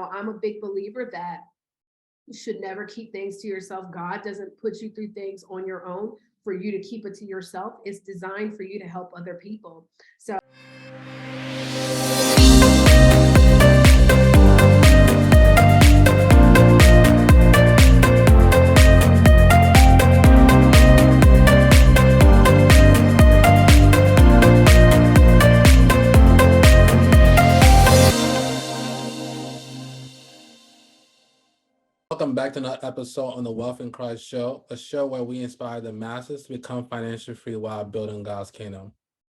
I'm a big believer that you should never keep things to yourself. God doesn't put you through things on your own for you to keep it to yourself. It's designed for you to help other people. So Welcome back to another episode on the Wealth in Christ Show, a show where we inspire the masses to become financially free while building God's kingdom.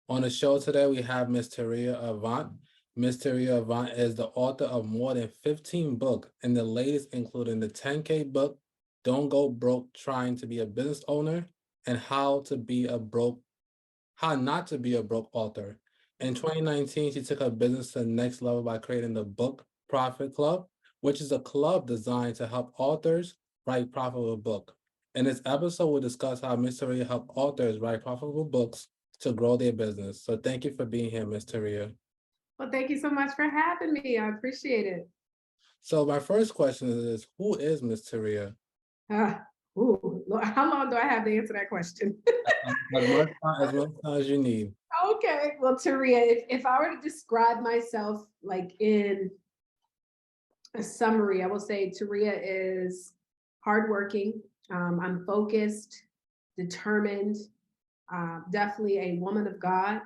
On the show today, we have Ms.Taurea Avant. Ms.Taurea Avant is the author of more than 15 books, and the latest including the 10K book, Don't Go Broke Trying to Be a Business Owner, and How Not to Be a Broke Author. In 2019, she took her business to the next level by creating the Book Profis Club, which is a club designed to help authors write profitable books. In this episode, we'll discuss how Ms.Taurea helped authors write profitable books to grow their business. So thank you for being here, Ms.Taurea. well, thank you so much for having me. I appreciate it. So my first question is, who is Ms.Taurea? How long do I have to answer that question? As much time as you need. Okay, well, Taurea, if I were to describe myself like in a summary, I will say Taurea is hardworking. I'm focused, determined, definitely a woman of God.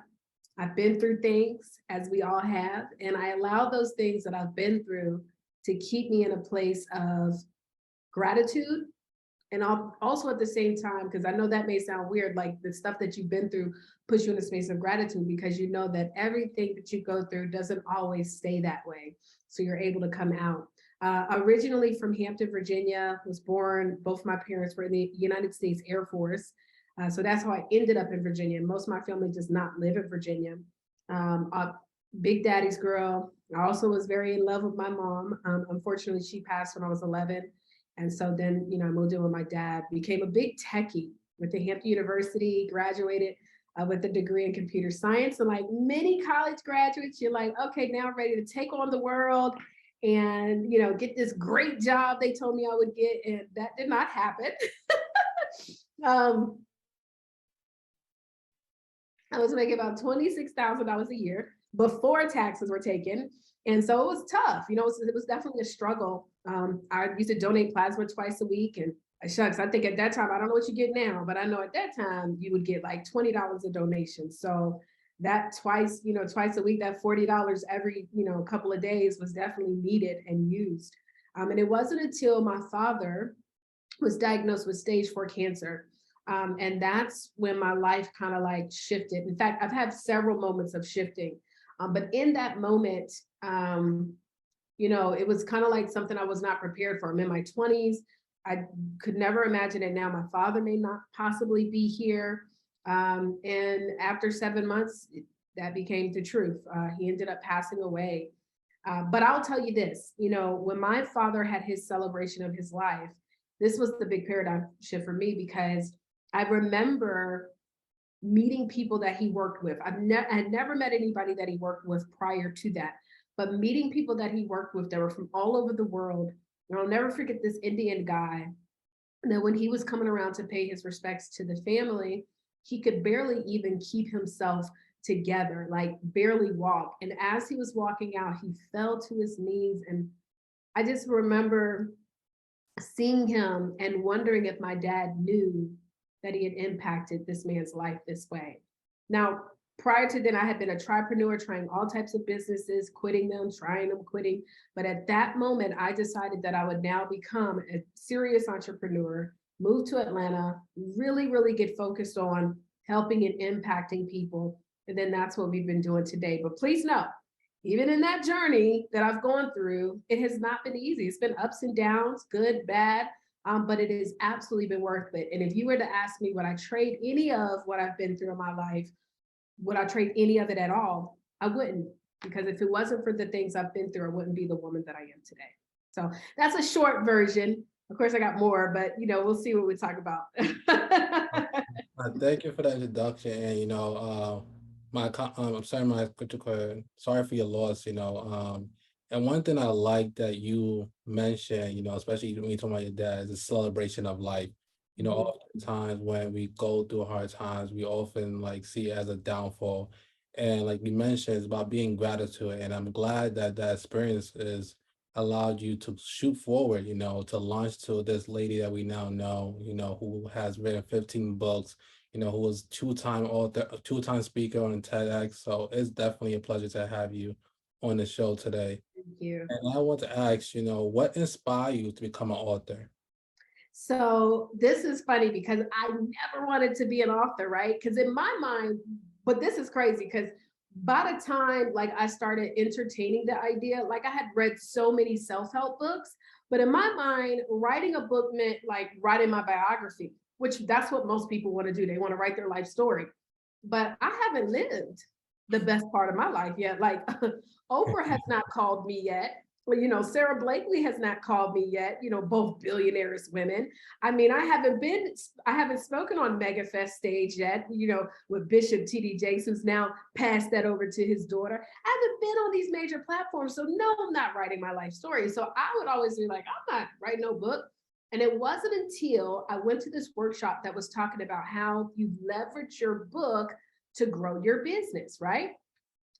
I've been through things, as we all have, and I allow those things that I've been through to keep me in a place of gratitude. And I'll also at the same time, because I know that may sound weird, like the stuff that you've been through puts you in a space of gratitude because you know that everything that you go through doesn't always stay that way. So you're able to come out. Originally from Hampton, Virginia, was born, both my parents were in the United States Air Force. So that's how I ended up in Virginia. Most of my family does not live in Virginia. A big daddy's girl. I also was very in love with my mom. Unfortunately, she passed when I was 11. And so then, I moved in with my dad, became a big techie with the Hampton University, graduated with a degree in computer science. And like many college graduates, you're like, okay, now I'm ready to take on the world and, get this great job they told me I would get. And that did not happen. um, I was making about $26,000 a year before taxes were taken. And so it was tough. It was definitely a struggle. I used to donate plasma twice a week. And shucks, I think at that time, I don't know what you get now, but I know at that time you would get like $20 a donation. So that twice a week, that $40 every, couple of days was definitely needed and used. And it wasn't until my father was diagnosed with stage 4 cancer. And that's when my life kind of like shifted. In fact, I've had several moments of shifting. But in that moment, it was kind of like something I was not prepared for. I'm in my 20s. I could never imagine it now. My father may not possibly be here. And after 7 months, that became the truth. He ended up passing away. But I'll tell you this, when my father had his celebration of his life, this was the big paradigm shift for me because I remember meeting people that he worked with. I had never met anybody that he worked with prior to that, but meeting people that he worked with that were from all over the world. And I'll never forget this Indian guy that when he was coming around to pay his respects to the family, he could barely even keep himself together, like barely walk. And as he was walking out, he fell to his knees. And I just remember seeing him and wondering if my dad knew that he had impacted this man's life this way. Now, prior to then, I had been a tripreneur, trying all types of businesses, quitting them, trying them, quitting. But at that moment, I decided that I would now become a serious entrepreneur, move to Atlanta, really, really get focused on helping and impacting people. And then that's what we've been doing today. But please know, even in that journey that I've gone through, it has not been easy. It's been ups and downs, good, bad, but it has absolutely been worth it. And if you were to ask me, would I trade any of what I've been through in my life? Would I trade any of it at all? I wouldn't, because if it wasn't for the things I've been through, I wouldn't be the woman that I am today. So that's a short version. Of course, I got more, but we'll see what we talk about. Thank you for the introduction, and I'm sorry, sorry for your loss. And one thing I like that you mentioned, especially when you talk about your dad, is a celebration of life. Mhm. Oftentimes when we go through hard times, we often like see it as a downfall. And like you mentioned, it's about being gratitude. And I'm glad that that experience is allowed you to shoot forward, to launch to this lady that we now know, who has written 15 books, who was two-time author, two-time speaker on TEDx. So it's definitely a pleasure to have you on the show today. Thank you. And I want to ask, what inspired you to become an author? So this is funny because I never wanted to be an author, right? Because in my mind, but this is crazy because by the time like I started entertaining the idea, like I had read so many self-help books, but in my mind, writing a book meant like writing my biography, which that's what most people want to do. They want to write their life story. But I haven't lived the best part of my life yet. Like Oprah has not called me yet. Well, Sarah Blakely has not called me yet, both billionaires women. I mean, I haven't spoken on MegaFest stage yet, with Bishop T.D. Jakes, who's now passed that over to his daughter. I haven't been on these major platforms. So no, I'm not writing my life story. So I would always be like, I'm not writing no book. And it wasn't until I went to this workshop that was talking about how you leverage your book to grow your business, right?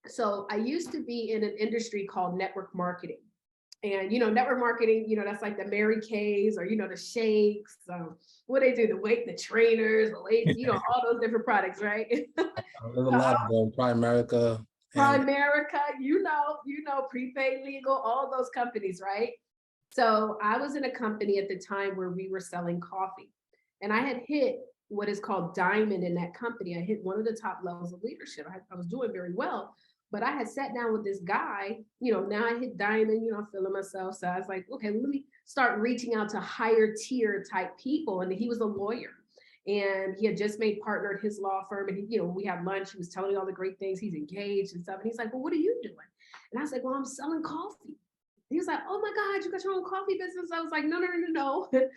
So I used to be in an industry called network marketing. And network marketing, that's like the Mary Kays or the shakes. What they do, the weight, the trainers, the weights, all those different products, right? There's a lot of them, Primerica, and Primerica, prepaid legal, all those companies, right? So I was in a company at the time where we were selling coffee. And I had hit what is called diamond in that company. I hit one of the top levels of leadership. I was doing very well. But I had sat down with this guy, now I hit diamond, I'm feeling myself. So I was like, okay, let me start reaching out to higher tier type people. And he was a lawyer and he had just made partner at his law firm. And we had lunch. He was telling me all the great things. He's engaged and stuff. And he's like, well, what are you doing? And I was like, well, I'm selling coffee. He was like, oh my God, you got your own coffee business? I was like, no, no, no, no, no.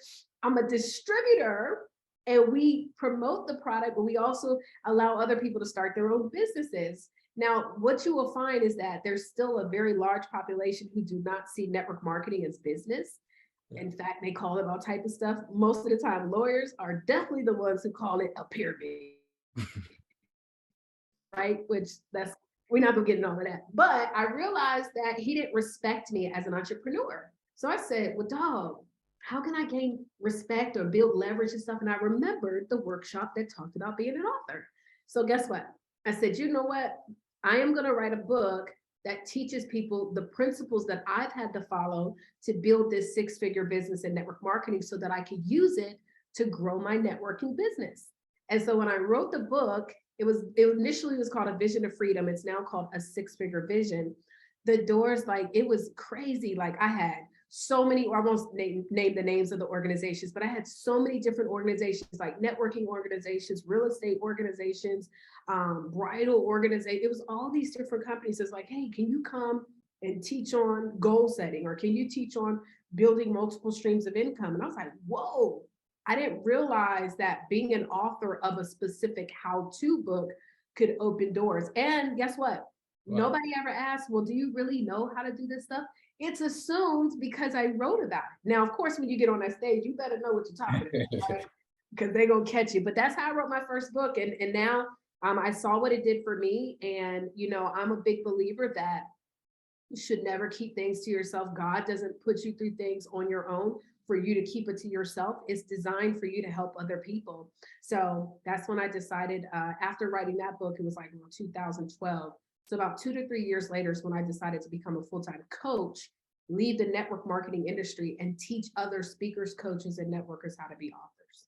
I'm a distributor and we promote the product, but we also allow other people to start their own businesses. Now, what you will find is that there's still a very large population who do not see network marketing as business. In fact, they call it all type of stuff. Most of the time, lawyers are definitely the ones who call it a pyramid, right? Which that's we're not gonna get into all of that. But I realized that he didn't respect me as an entrepreneur. So I said, well, dog, how can I gain respect or build leverage and stuff? And I remembered the workshop that talked about being an author. So guess what? I said, you know what? I am gonna write a book that teaches people the principles that I've had to follow to build this six-figure business in network marketing so that I could use it to grow my networking business. And so when I wrote the book, it initially was called A Vision of Freedom. It's now called A Six-Figure Vision. The doors, like it was crazy. Like I had so many, or I won't name the names of the organizations, but I had so many different organizations, like networking organizations, real estate organizations, bridal organizations. It was all these different companies. It's like, hey, can you come and teach on goal setting, or can you teach on building multiple streams of income? And I was like, whoa, I didn't realize that being an author of a specific how-to book could open doors. And guess what? wow. Nobody ever asked, well, do you really know how to do this stuff? It's assumed because I wrote about it. Now, of course, when you get on that stage, you better know what you're talking about, right? Because they're gonna catch you. But that's how I wrote my first book. And now I saw what it did for me. And I'm a big believer that you should never keep things to yourself. God doesn't put you through things on your own for you to keep it to yourself. It's designed for you to help other people. So that's when I decided, after writing that book, it was like 2012. So about 2 to 3 years later is when I decided to become a full-time coach, leave the network marketing industry, and teach other speakers, coaches, and networkers how to be authors.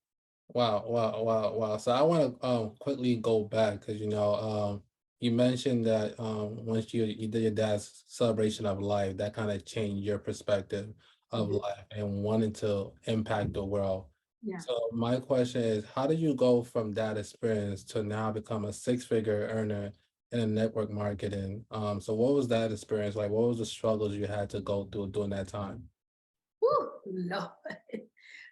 Wow, wow, wow, wow. So I want to quickly go back because you mentioned that once you did your dad's celebration of life, that kind of changed your perspective of Mhm. life and wanting to impact the world. Yeah. So my question is, how did you go from that experience to now become a six-figure earner in a network marketing? So what was that experience like? What was the struggles you had to go through during that time? Whew, Lord.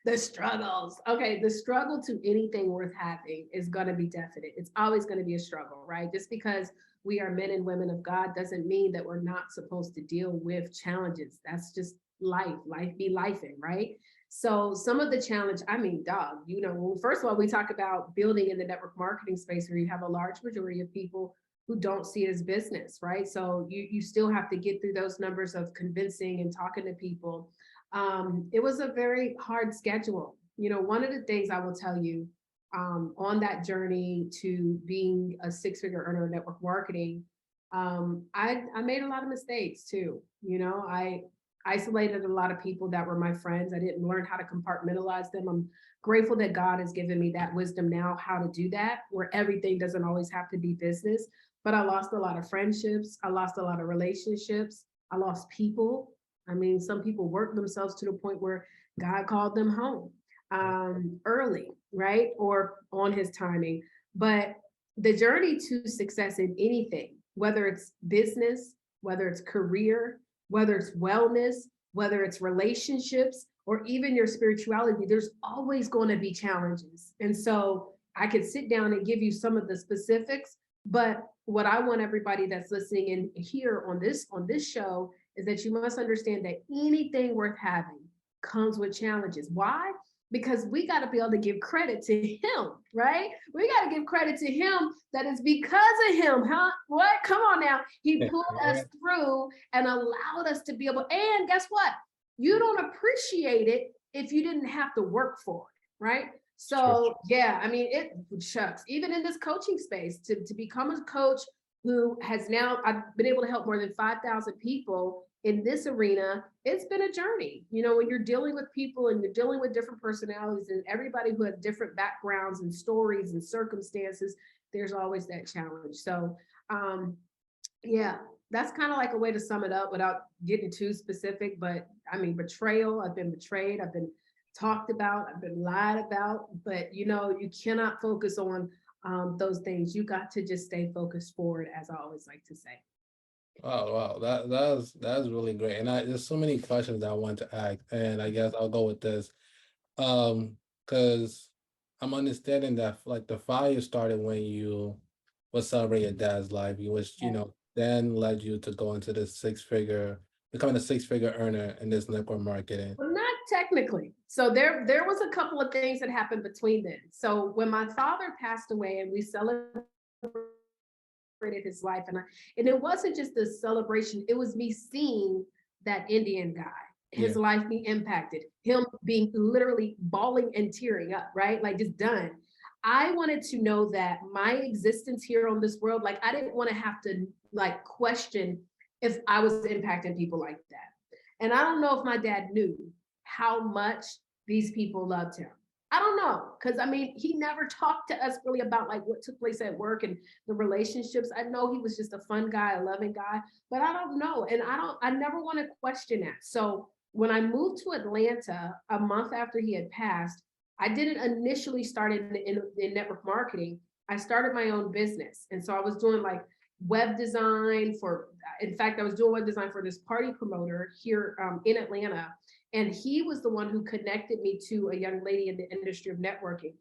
The struggles. Okay, the struggle to anything worth having is going to be definite. It's always going to be a struggle, right? Just because we are men and women of God doesn't mean that we're not supposed to deal with challenges. That's just life be lifing, right? So some of the challenge, I mean, dog, well, first of all, we talk about building in the network marketing space where you have a large majority of people who don't see it as business, right? So you still have to get through those numbers of convincing and talking to people. It was a very hard schedule. One of the things I will tell you on that journey to being a six-figure earner in network marketing, I made a lot of mistakes too. I isolated a lot of people that were my friends. I didn't learn how to compartmentalize them. I'm grateful that God has given me that wisdom now, how to do that, where everything doesn't always have to be business. But I lost a lot of friendships. I lost a lot of relationships. I lost people. I mean, some people worked themselves to the point where God called them home early, right? Or on his timing. But the journey to success in anything, whether it's business, whether it's career, whether it's wellness, whether it's relationships, or even your spirituality, there's always going to be challenges. And so I could sit down and give you some of the specifics, but what I want everybody that's listening in here on this show is that you must understand that anything worth having comes with challenges. Why? Because we got to be able to give credit to him, right? We got to give credit to him that it's because of him, huh? What? Come on now. He pulled us through and allowed us to be able, and guess what? You don't appreciate it if you didn't have to work for it, right? So yeah, I mean, it shucks, even in this coaching space, to become a coach who has now, I've been able to help more than 5,000 people in this arena. It's been a journey. When you're dealing with people and you're dealing with different personalities and everybody who has different backgrounds and stories and circumstances, there's always that challenge. So yeah, that's kind of like a way to sum it up without getting too specific. But I mean, betrayal, I've been betrayed, I've been talked about, I've been lied about, but you cannot focus on those things. You got to just stay focused forward, as I always like to say. Wow, that's really great. And there's so many questions that I want to ask, and I guess I'll go with this. Because I'm understanding that like the fire started when you was celebrating your dad's life, which then led you to go into becoming a six-figure earner in this network marketing. Well, not technically. So there was a couple of things that happened between then. So when my father passed away and we celebrated his life, and it wasn't just a celebration, it was me seeing that Indian guy, his life be impacted, him being literally bawling and tearing up, right? Like just done. I wanted to know that my existence here on this world, like I didn't want to have to like question if I was impacting people like that. And I don't know if my dad knew how much these people loved him. I don't know, because I mean, he never talked to us really about like what took place at work and the relationships. I know he was just a fun guy, a loving guy, but I don't know. And I never want to question that. So when I moved to Atlanta a month after he had passed, I didn't initially start in network marketing. I started my own business. And so I was doing like web design in fact, I was doing web design for this party promoter here in Atlanta. And he was the one who connected me to a young lady in the industry of networking.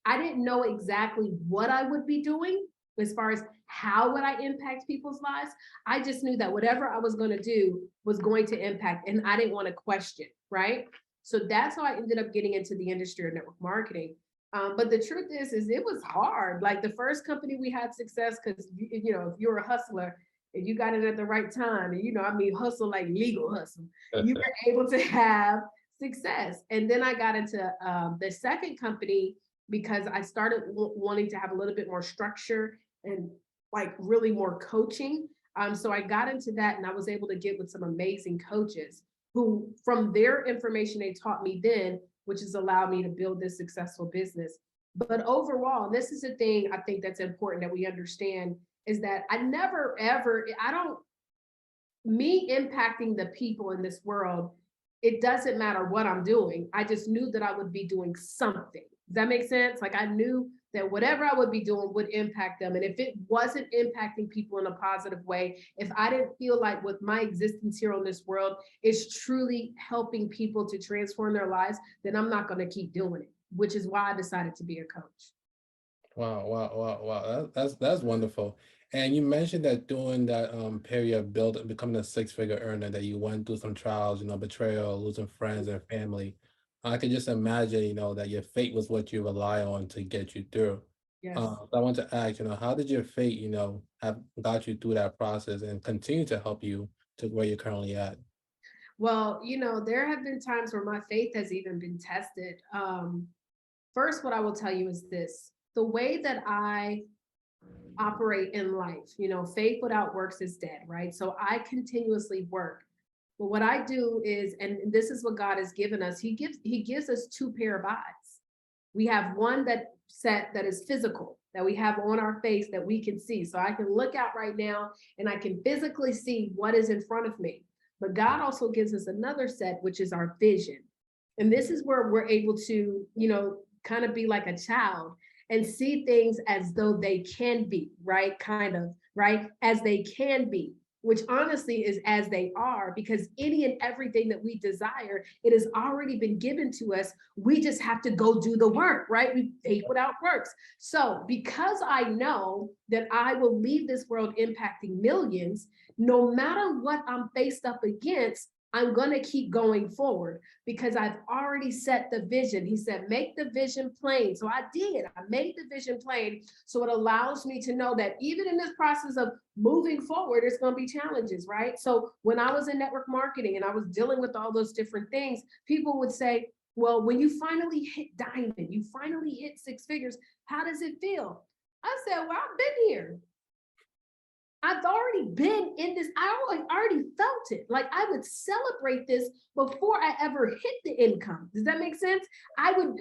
I didn't know exactly what I would be doing as far as how would I impact people's lives. I just knew that whatever I was going to do was going to impact, and I didn't want to question, right? So that's how I ended up getting into the industry of network marketing. But the truth is it was hard. Like the first company we had success because, if you're a hustler, and you got it at the right time, and I mean, hustle like legal hustle, you were able to have success. And then I got into the second company because I started wanting to have a little bit more structure and like really more coaching. So I got into that, and I was able to get with some amazing coaches who, from their information they taught me then, which has allowed me to build this successful business. But overall, this is the thing I think that's important that we understand, is that me impacting the people in this world, it doesn't matter what I'm doing. I just knew that I would be doing something. Does that make sense? Like I knew that whatever I would be doing would impact them. And if it wasn't impacting people in a positive way, if I didn't feel like with my existence here on this world is truly helping people to transform their lives, then I'm not going to keep doing it, which is why I decided to be a coach. Wow. That's wonderful. And you mentioned that during that period of building, becoming a six-figure earner, that you went through some trials, betrayal, losing friends and family. I can just imagine, that your fate was what you rely on to get you through. Yes. So I want to ask, how did your fate, have got you through that process and continue to help you to where you're currently at? Well, there have been times where my faith has even been tested. First, what I will tell you is this: the way that I operate in life, faith without works is dead, right? So I continuously work. But what I do is, and this is what God has given us, He gives us two pair of eyes. We have one that is physical, that we have on our face that we can see. So I can look out right now and I can physically see what is in front of me. But God also gives us another set, which is our vision. And this is where we're able to, kind of be like a child and see things as though they can be, right? Kind of, right? As they can be, which honestly is as they are, because any and everything that we desire, it has already been given to us. We just have to go do the work, right? We faith without works. So because I know that I will leave this world impacting millions, no matter what I'm faced up against, I'm going to keep going forward because I've already set the vision. He said, make the vision plain. So I did. I made the vision plain. So it allows me to know that even in this process of moving forward, there's going to be challenges, right? So when I was in network marketing and I was dealing with all those different things, people would say, well, when you finally hit diamond, you finally hit six figures, how does it feel? I said, well, I've been here. I've already been in this. I already felt it. Like I would celebrate this before I ever hit the income. Does that make sense? I would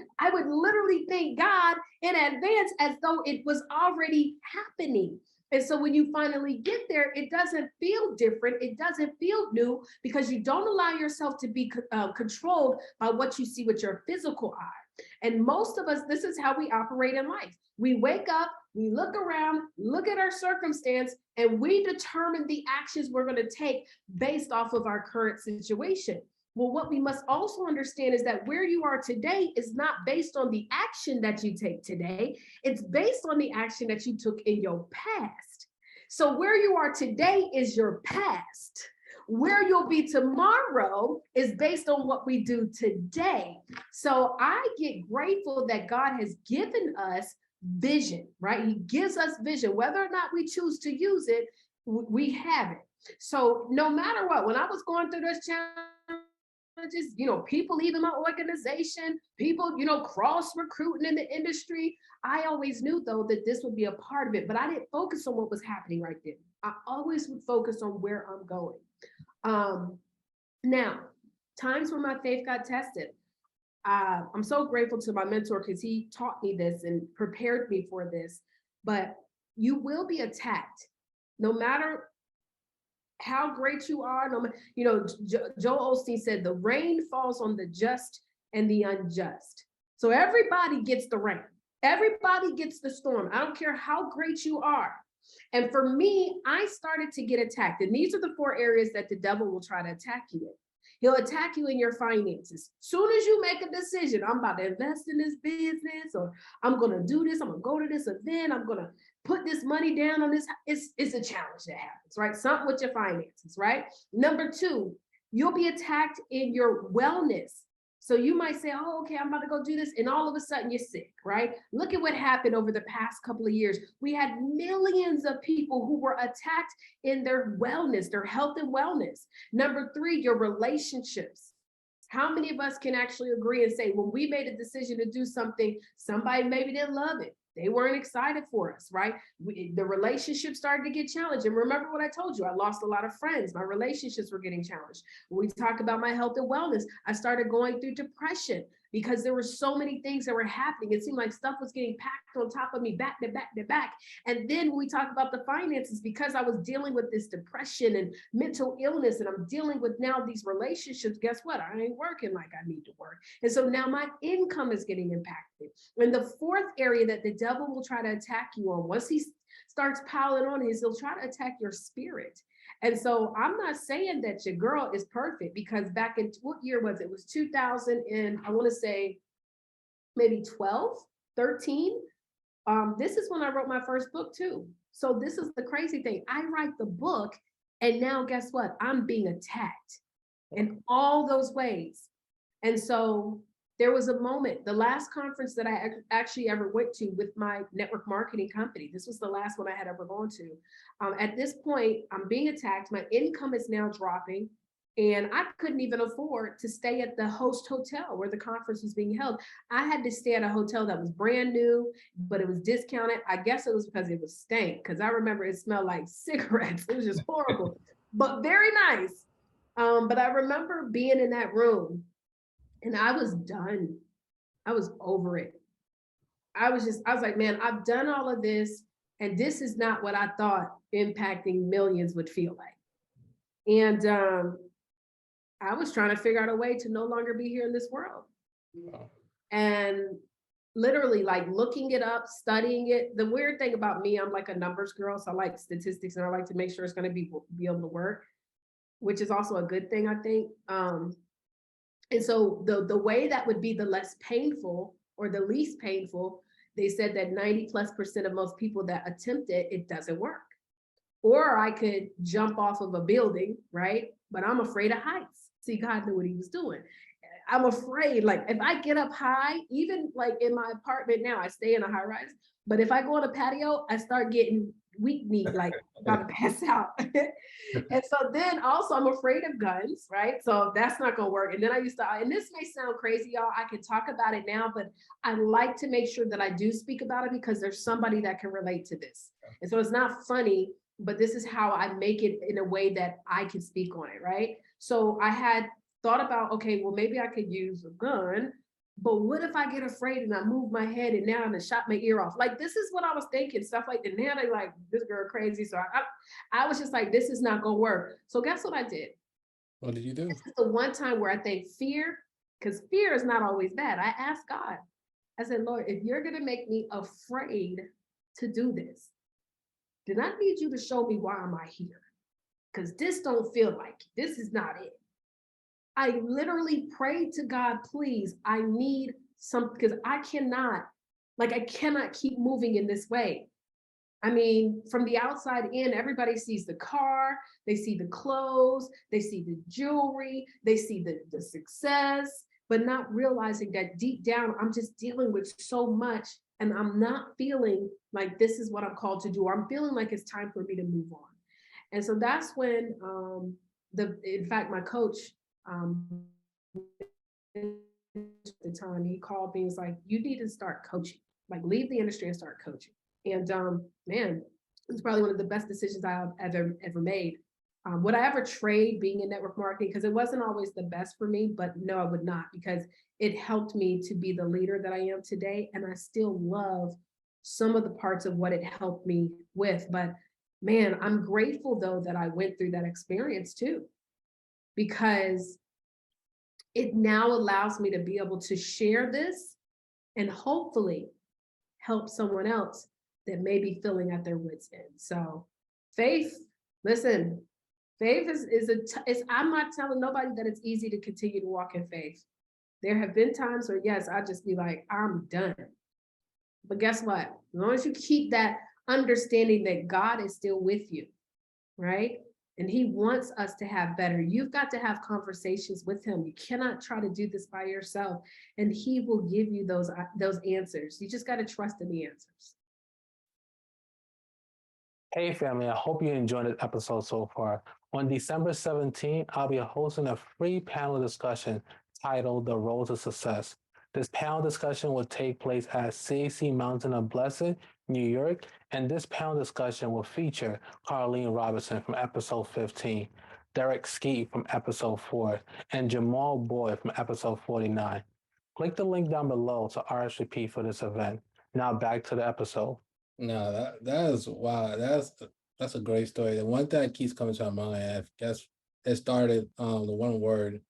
literally thank God in advance as though it was already happening. And so when you finally get there, it doesn't feel different. It doesn't feel new because you don't allow yourself to be controlled by what you see with your physical eye. And most of us, this is how we operate in life. We wake up, we look around, look at our circumstance, and we determine the actions we're going to take based off of our current situation. Well, what we must also understand is that where you are today is not based on the action that you take today. It's based on the action that you took in your past. So where you are today is your past. Where you'll be tomorrow is based on what we do today. So I get grateful that God has given us vision, right? He gives us vision. Whether or not we choose to use it, we have it. So no matter what, when I was going through those challenges, people leaving my organization, people, cross recruiting in the industry, I always knew though that this would be a part of it, but I didn't focus on what was happening right then. I always would focus on where I'm going. Now, times when my faith got tested, I'm so grateful to my mentor because he taught me this and prepared me for this. But you will be attacked, no matter how great you are. Joel Osteen said the rain falls on the just and the unjust. So everybody gets the rain. Everybody gets the storm. I don't care how great you are. And for me, I started to get attacked. And these are the four areas that the devil will try to attack you in. He'll attack you in your finances. Soon as you make a decision, I'm about to invest in this business, or I'm going to do this, I'm going to go to this event, I'm going to put this money down on this. It's a challenge that happens, right? Something with your finances, right? Number two, you'll be attacked in your wellness. So you might say, oh, okay, I'm about to go do this. And all of a sudden you're sick, right? Look at what happened over the past couple of years. We had millions of people who were attacked in their wellness, their health and wellness. Number three, your relationships. How many of us can actually agree and say, when we made a decision to do something, somebody maybe didn't love it. They weren't excited for us, right? The relationship started to get challenged. And remember what I told you, I lost a lot of friends. My relationships were getting challenged. When we talk about my health and wellness, I started going through depression because there were so many things that were happening. It seemed like stuff was getting packed on top of me back to back to back. And then when we talk about the finances, because I was dealing with this depression and mental illness, and I'm dealing with now these relationships, guess what? I ain't working like I need to work. And so now my income is getting impacted. And the fourth area that the devil will try to attack you on, once he starts piling on, is he'll try to attack your spirit. And so I'm not saying that your girl is perfect, because back in, what year was it? It was 2000 and I want to say maybe 12, 13. This is when I wrote my first book too. So this is the crazy thing. I write the book, and now guess what? I'm being attacked in all those ways. And so there was a moment, the last conference that I actually ever went to with my network marketing company, this was the last one I had ever gone to. At this point, I'm being attacked. My income is now dropping. And I couldn't even afford to stay at the host hotel where the conference was being held. I had to stay at a hotel that was brand new, but it was discounted. I guess it was because it was stank, because I remember it smelled like cigarettes. It was just horrible, but very nice. But I remember being in that room and I was done. I was over it. I was like, man, I've done all of this, and this is not what I thought impacting millions would feel like. And I was trying to figure out a way to no longer be here in this world. Wow. And literally like looking it up, studying it. The weird thing about me, I'm like a numbers girl. So I like statistics and I like to make sure it's going to be able to work, which is also a good thing, I think. And so the way that would be the less painful or the least painful, they said that 90+% of most people that attempt it, it doesn't work. Or I could jump off of a building, right? But I'm afraid of heights. See, God knew what he was doing. I'm afraid, like if I get up high, even like in my apartment now, I stay in a high rise, but if I go on a patio, I start getting weak knee, like about to pass out. And so then also I'm afraid of guns, right? So that's not gonna work. And then I used to, and this may sound crazy, y'all, I can talk about it now, but I like to make sure that I do speak about it because there's somebody that can relate to this. And so it's not funny, but this is how I make it in a way that I can speak on it, right? So I had thought about, okay, well, maybe I could use a gun, but what if I get afraid and I move my head and now I'm gonna shot my ear off? Like, this is what I was thinking, stuff like that. Now they like, this girl crazy. So I was just like, this is not gonna work. So guess what I did? What did you do? This is the one time where I think fear, because fear is not always bad. I asked God, I said, Lord, if you're gonna make me afraid to do this, then I need you to show me why am I here? Because this don't feel like it. This is not it. I literally prayed to God, please, I need some, because I cannot keep moving in this way. I mean, from the outside in, everybody sees the car, they see the clothes, they see the jewelry, they see the success, but not realizing that deep down, I'm just dealing with so much and I'm not feeling like this is what I'm called to do. I'm feeling like it's time for me to move on. And so that's when in fact, my coach, the time he called me, he's like, you need to start coaching, like leave the industry and start coaching. And man, it's probably one of the best decisions I've ever made. Would I ever trade being in network marketing? Because it wasn't always the best for me, but no, I would not, because it helped me to be the leader that I am today. And I still love some of the parts of what it helped me with. But man, I'm grateful though that I went through that experience too, because it now allows me to be able to share this and hopefully help someone else that may be feeling at their wits' end. So faith, listen, faith I'm not telling nobody that it's easy to continue to walk in faith. There have been times where, yes, I just be like, I'm done. But guess what? As long as you keep that understanding that God is still with you, right? And he wants us to have better. You've got to have conversations with him. You cannot try to do this by yourself. And he will give you those answers. You just got to trust in the answers. Hey family, I hope you enjoyed this episode so far. On December 17th, I'll be hosting a free panel discussion titled The Road to Success. This panel discussion will take place at CAC Mountain of Blessing, New York, and this panel discussion will feature Carlene Robinson from episode 15, Derek Skeet from episode 4, and Jamal Boyd from episode 49. Click the link down below to RSVP for this event. Now back to the episode. No, that is wow. That's a great story. The one thing that keeps coming to my mind, I guess it started the one word.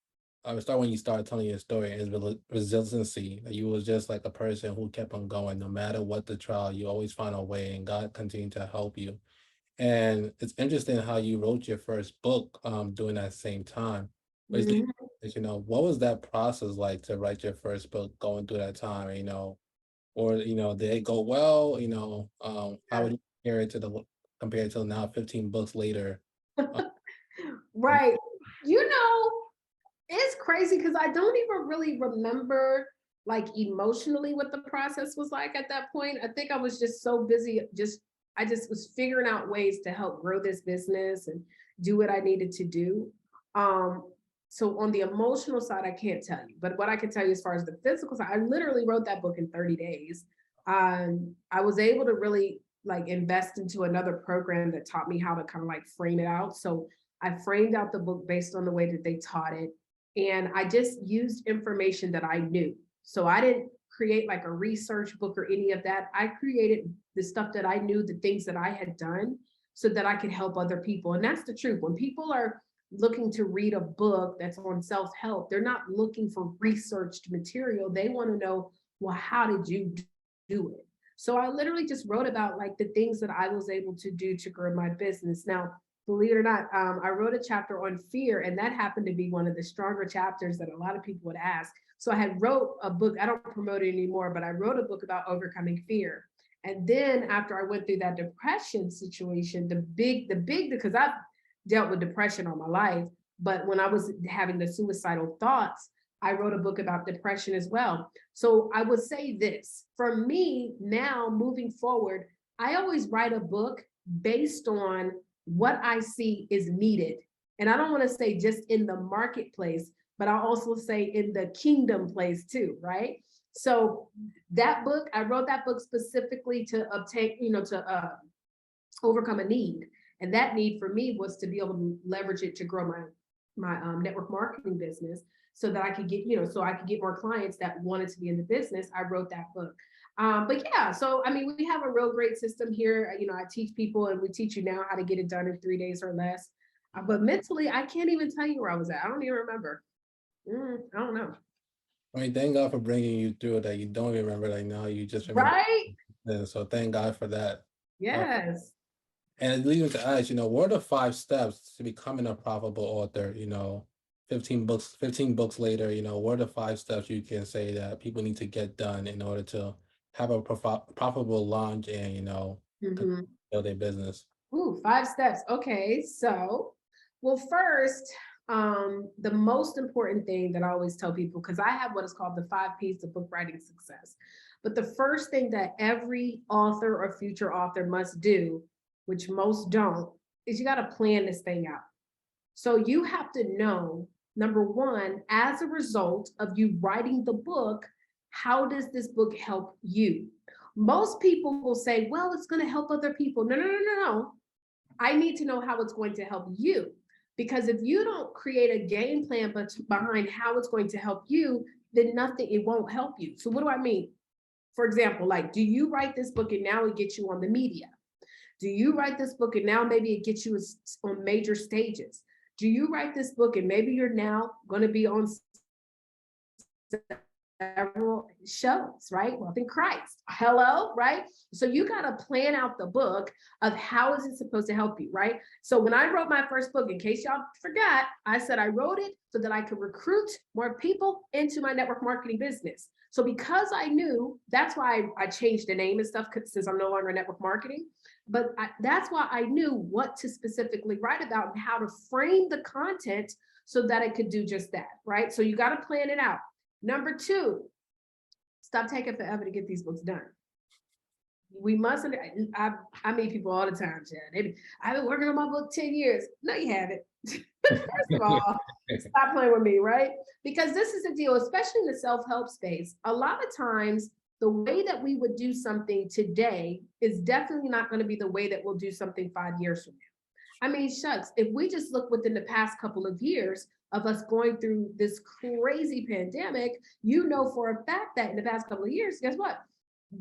It started when you started telling your story is resiliency. That you was just like a person who kept on going no matter what the trial. You always find a way, and God continued to help you. And it's interesting how you wrote your first book during that same time. But you know, what was that process like to write your first book going through that time? You know, or did it go well? How would you compare it to compared to now 15 books later? Right. You know, it's crazy because I don't even really remember like emotionally what the process was like at that point. I think I was just so busy, I just was figuring out ways to help grow this business and do what I needed to do. Um, so on the emotional side, I can't tell you, but what I can tell you as far as the physical side, I literally wrote that book in 30 days. I was able to really like invest into another program that taught me how to kind of like frame it out. So I framed out the book based on the way that they taught it. And I just used information that I knew. So I didn't create like a research book or any of that. I created the stuff that I knew, the things that I had done so that I could help other people. And that's the truth. When people are looking to read a book that's on self-help, they're not looking for researched material. They want to know, well, how did you do it? So I literally just wrote about like the things that I was able to do to grow my business. Now, believe it or not, I wrote a chapter on fear, and that happened to be one of the stronger chapters that a lot of people would ask. So I had wrote a book, I don't promote it anymore, but I wrote a book about overcoming fear. And then after I went through that depression situation, because I've dealt with depression all my life, but when I was having the suicidal thoughts, I wrote a book about depression as well. So I would say this, for me now moving forward, I always write a book based on what I see is needed. And I don't want to say just in the marketplace, but I'll also say in the kingdom place too, right? So that book, I wrote that book specifically to obtain, to overcome a need. And that need for me was to be able to leverage it to grow my network marketing business so that I could get, so I could get more clients that wanted to be in the business. I wrote that book. But yeah, so I mean, we have a real great system here. I teach people, and we teach you now how to get it done in 3 days or less. But mentally, I can't even tell you where I was at. I don't even remember. I don't know. I mean, thank God for bringing you through that. You don't even remember, like now you just remember. Right? And so thank God for that. Yes. And it leads me to ask, what are the 5 steps to becoming a profitable author? 15 books later, what are the 5 steps you can say that people need to get done in order to have a profitable launch and, Mhm. build a business? Ooh, 5 steps. Okay, so, well, first, the most important thing that I always tell people, because I have what is called the 5 P's of book writing success. But the first thing that every author or future author must do, which most don't, is you got to plan this thing out. So you have to know, number one, as a result of you writing the book, how does this book help you? Most people will say, well, it's going to help other people. No, no, no, no, no. I need to know how it's going to help you. Because if you don't create a game plan behind how it's going to help you, then it won't help you. So what do I mean? For example, like, do you write this book and now it gets you on the media? Do you write this book and now maybe it gets you on major stages? Do you write this book and maybe you're now going to be on several shows, right? Well, in Christ, hello, right? So you got to plan out the book of how is it supposed to help you, right? So when I wrote my first book, in case y'all forgot, I said I wrote it so that I could recruit more people into my network marketing business. So because I knew, that's why I changed the name and stuff, since I'm no longer network marketing. But that's why I knew what to specifically write about and how to frame the content so that it could do just that, right? So you got to plan it out. Number 2, stop taking forever to get these books done. We mustn't, I meet people all the time, Chad. I've been working on my book 10 years. No, you haven't. First of all, stop playing with me, right? Because this is the deal, especially in the self-help space. A lot of times, the way that we would do something today is definitely not going to be the way that we'll do something 5 years from now. I mean, shucks, if we just look within the past couple of years of us going through this crazy pandemic, for a fact that in the past couple of years, guess what?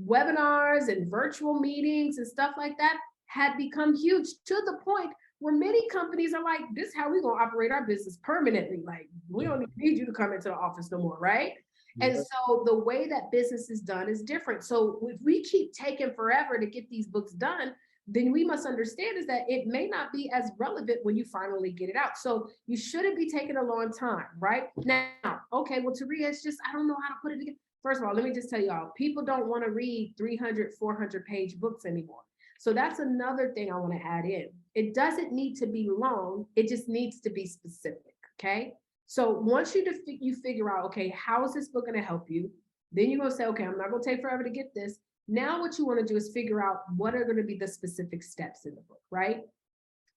Webinars and virtual meetings and stuff like that had become huge, to the point where many companies are like, this is how we're going to operate our business permanently. Like, we don't need you to come into the office no more, right? And so the way that business is done is different. So if we keep taking forever to get these books done, then we must understand is that it may not be as relevant when you finally get it out. So you shouldn't be taking a long time, right? Now, okay, well, Taurea, it's just, I don't know how to put it together. First of all, let me just tell y'all, people don't want to read 300, 400 page books anymore. So that's another thing I want to add in. It doesn't need to be long. It just needs to be specific. Okay. So once you figure out, okay, how is this book going to help you? Then you're going to say, okay, I'm not going to take forever to get this. Now what you want to do is figure out what are going to be the specific steps in the book, right?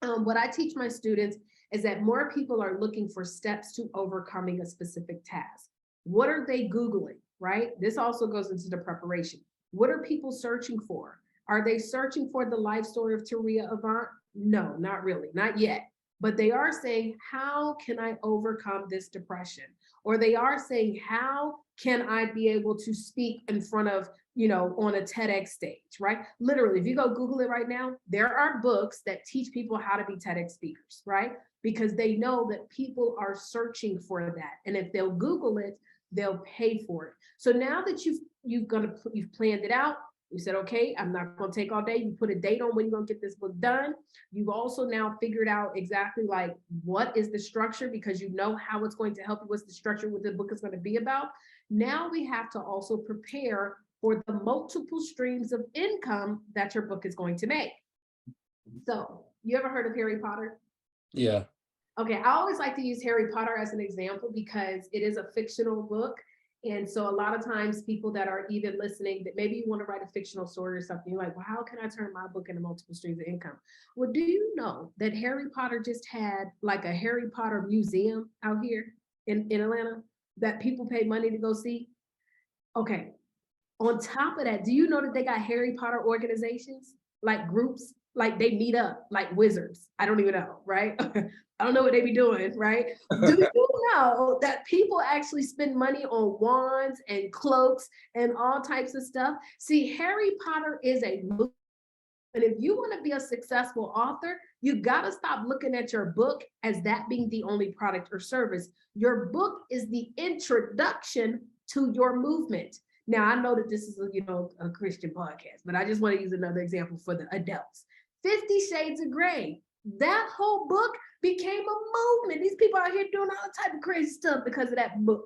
What I teach my students is that more people are looking for steps to overcoming a specific task. What are they Googling, right? This also goes into the preparation. What are people searching for? Are they searching for the life story of Taurea Avant? No, not really, not yet. But they are saying, how can I overcome this depression? Or they are saying, how can I be able to speak in front of, on a TEDx stage, right? Literally, if you go Google it right now, there are books that teach people how to be TEDx speakers, right? Because they know that people are searching for that. And if they'll Google it, they'll pay for it. So now that you've planned it out, you said, okay, I'm not going to take all day. You put a date on when you're going to get this book done. You've also now figured out exactly like what is the structure, because you know how it's going to help you, what's the structure, what the book is going to be about. Now we have to also prepare for the multiple streams of income that your book is going to make. So you ever heard of Harry Potter? Yeah. Okay, I always like to use Harry Potter as an example because it is a fictional book. And so a lot of times people that are even listening, that maybe you want to write a fictional story or something, you're like, well, how can I turn my book into multiple streams of income? Well, do you know that Harry Potter just had like a Harry Potter museum out here in Atlanta that people pay money to go see? Okay. On top of that, do you know that they got Harry Potter organizations, like groups, like they meet up like wizards? I don't even know, right? I don't know what they be doing, right? Do you know that people actually spend money on wands and cloaks and all types of stuff? See, Harry Potter is a movie. And if you want to be a successful author, you got to stop looking at your book as that being the only product or service. Your book is the introduction to your movement. Now, I know that this is a Christian podcast, but I just want to use another example for the adults. 50 Shades of Grey. That whole book became a movement. These people out here doing all type of crazy stuff because of that book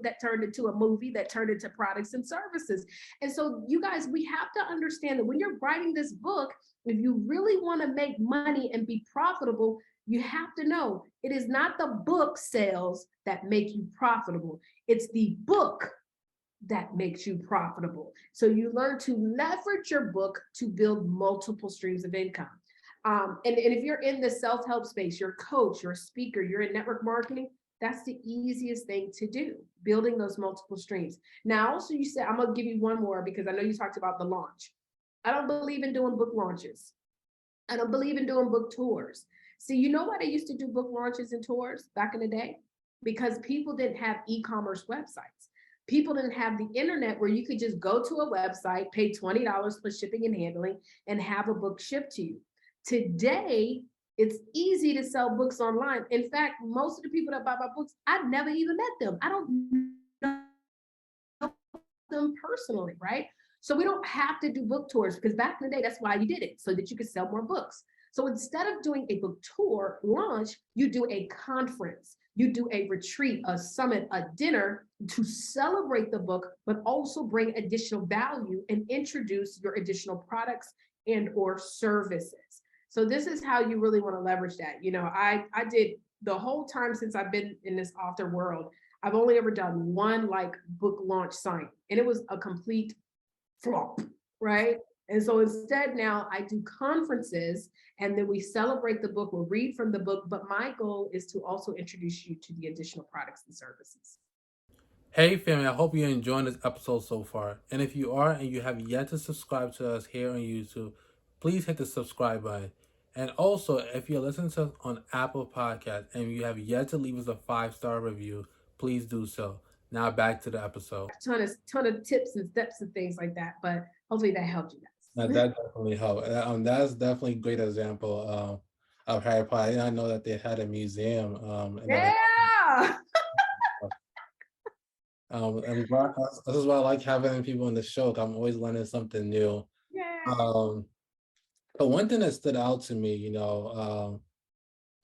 that turned into a movie, that turned into products and services. And so you guys, we have to understand that when you're writing this book, if you really want to make money and be profitable, you have to know it is not the book sales that make you profitable. It's the book that makes you profitable. So you learn to leverage your book to build multiple streams of income. And if you're in the self-help space, you're a coach, you're a speaker, you're in network marketing, that's the easiest thing to do, building those multiple streams. Now, also you said, I'm gonna give you one more because I know you talked about the launch. I don't believe in doing book launches. I don't believe in doing book tours. See, you know why they used to do book launches and tours back in the day? Because people didn't have e-commerce websites. People didn't have the internet where you could just go to a website, pay $20 for shipping and handling, and have a book shipped to you. Today, it's easy to sell books online. In fact, most of the people that buy my books, I've never even met them. I don't know them personally, right? So we don't have to do book tours because back in the day, that's why you did it, so that you could sell more books. So instead of doing a book tour launch, you do a conference, you do a retreat, a summit, a dinner to celebrate the book, but also bring additional value and introduce your additional products and or services. So this is how you really want to leverage that. I did the whole time since I've been in this author world, I've only ever done one like book launch sign, and it was a complete flop, right? And so instead now I do conferences and then we celebrate the book, we'll read from the book, but my goal is to also introduce you to the additional products and services. Hey family, I hope you're enjoying this episode so far. And if you are and you have yet to subscribe to us here on YouTube, please hit the subscribe button. And also, if you're listening to us on Apple Podcasts and you have yet to leave us a 5-star review, please do so. Now back to the episode. Ton of tips and steps and things like that, but hopefully that helped you guys. That definitely helped. That's definitely a great example of Harry Potter. I know that they had a museum. Yeah. And this is why I like having people in the show. I'm always learning something new. Yeah. But one thing that stood out to me,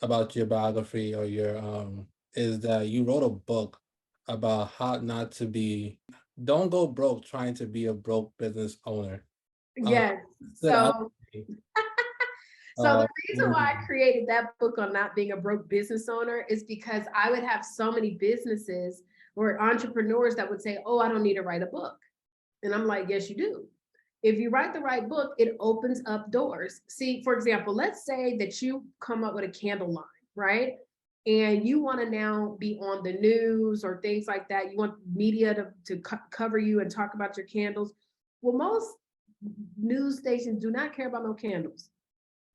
about your biography or your is that you wrote a book about how not to don't go broke trying to be a broke business owner. Yes. Stood out So So the reason why I Mm. created that book on not being a broke business owner is because I would have so many businesses or entrepreneurs that would say, oh, I don't need to write a book. And I'm like, yes, you do. If you write the right book, it opens up doors. See, for example, let's say that you come up with a candle line, right? And you want to now be on the news or things like that. You want media to cover you and talk about your candles. Well, most news stations do not care about no candles,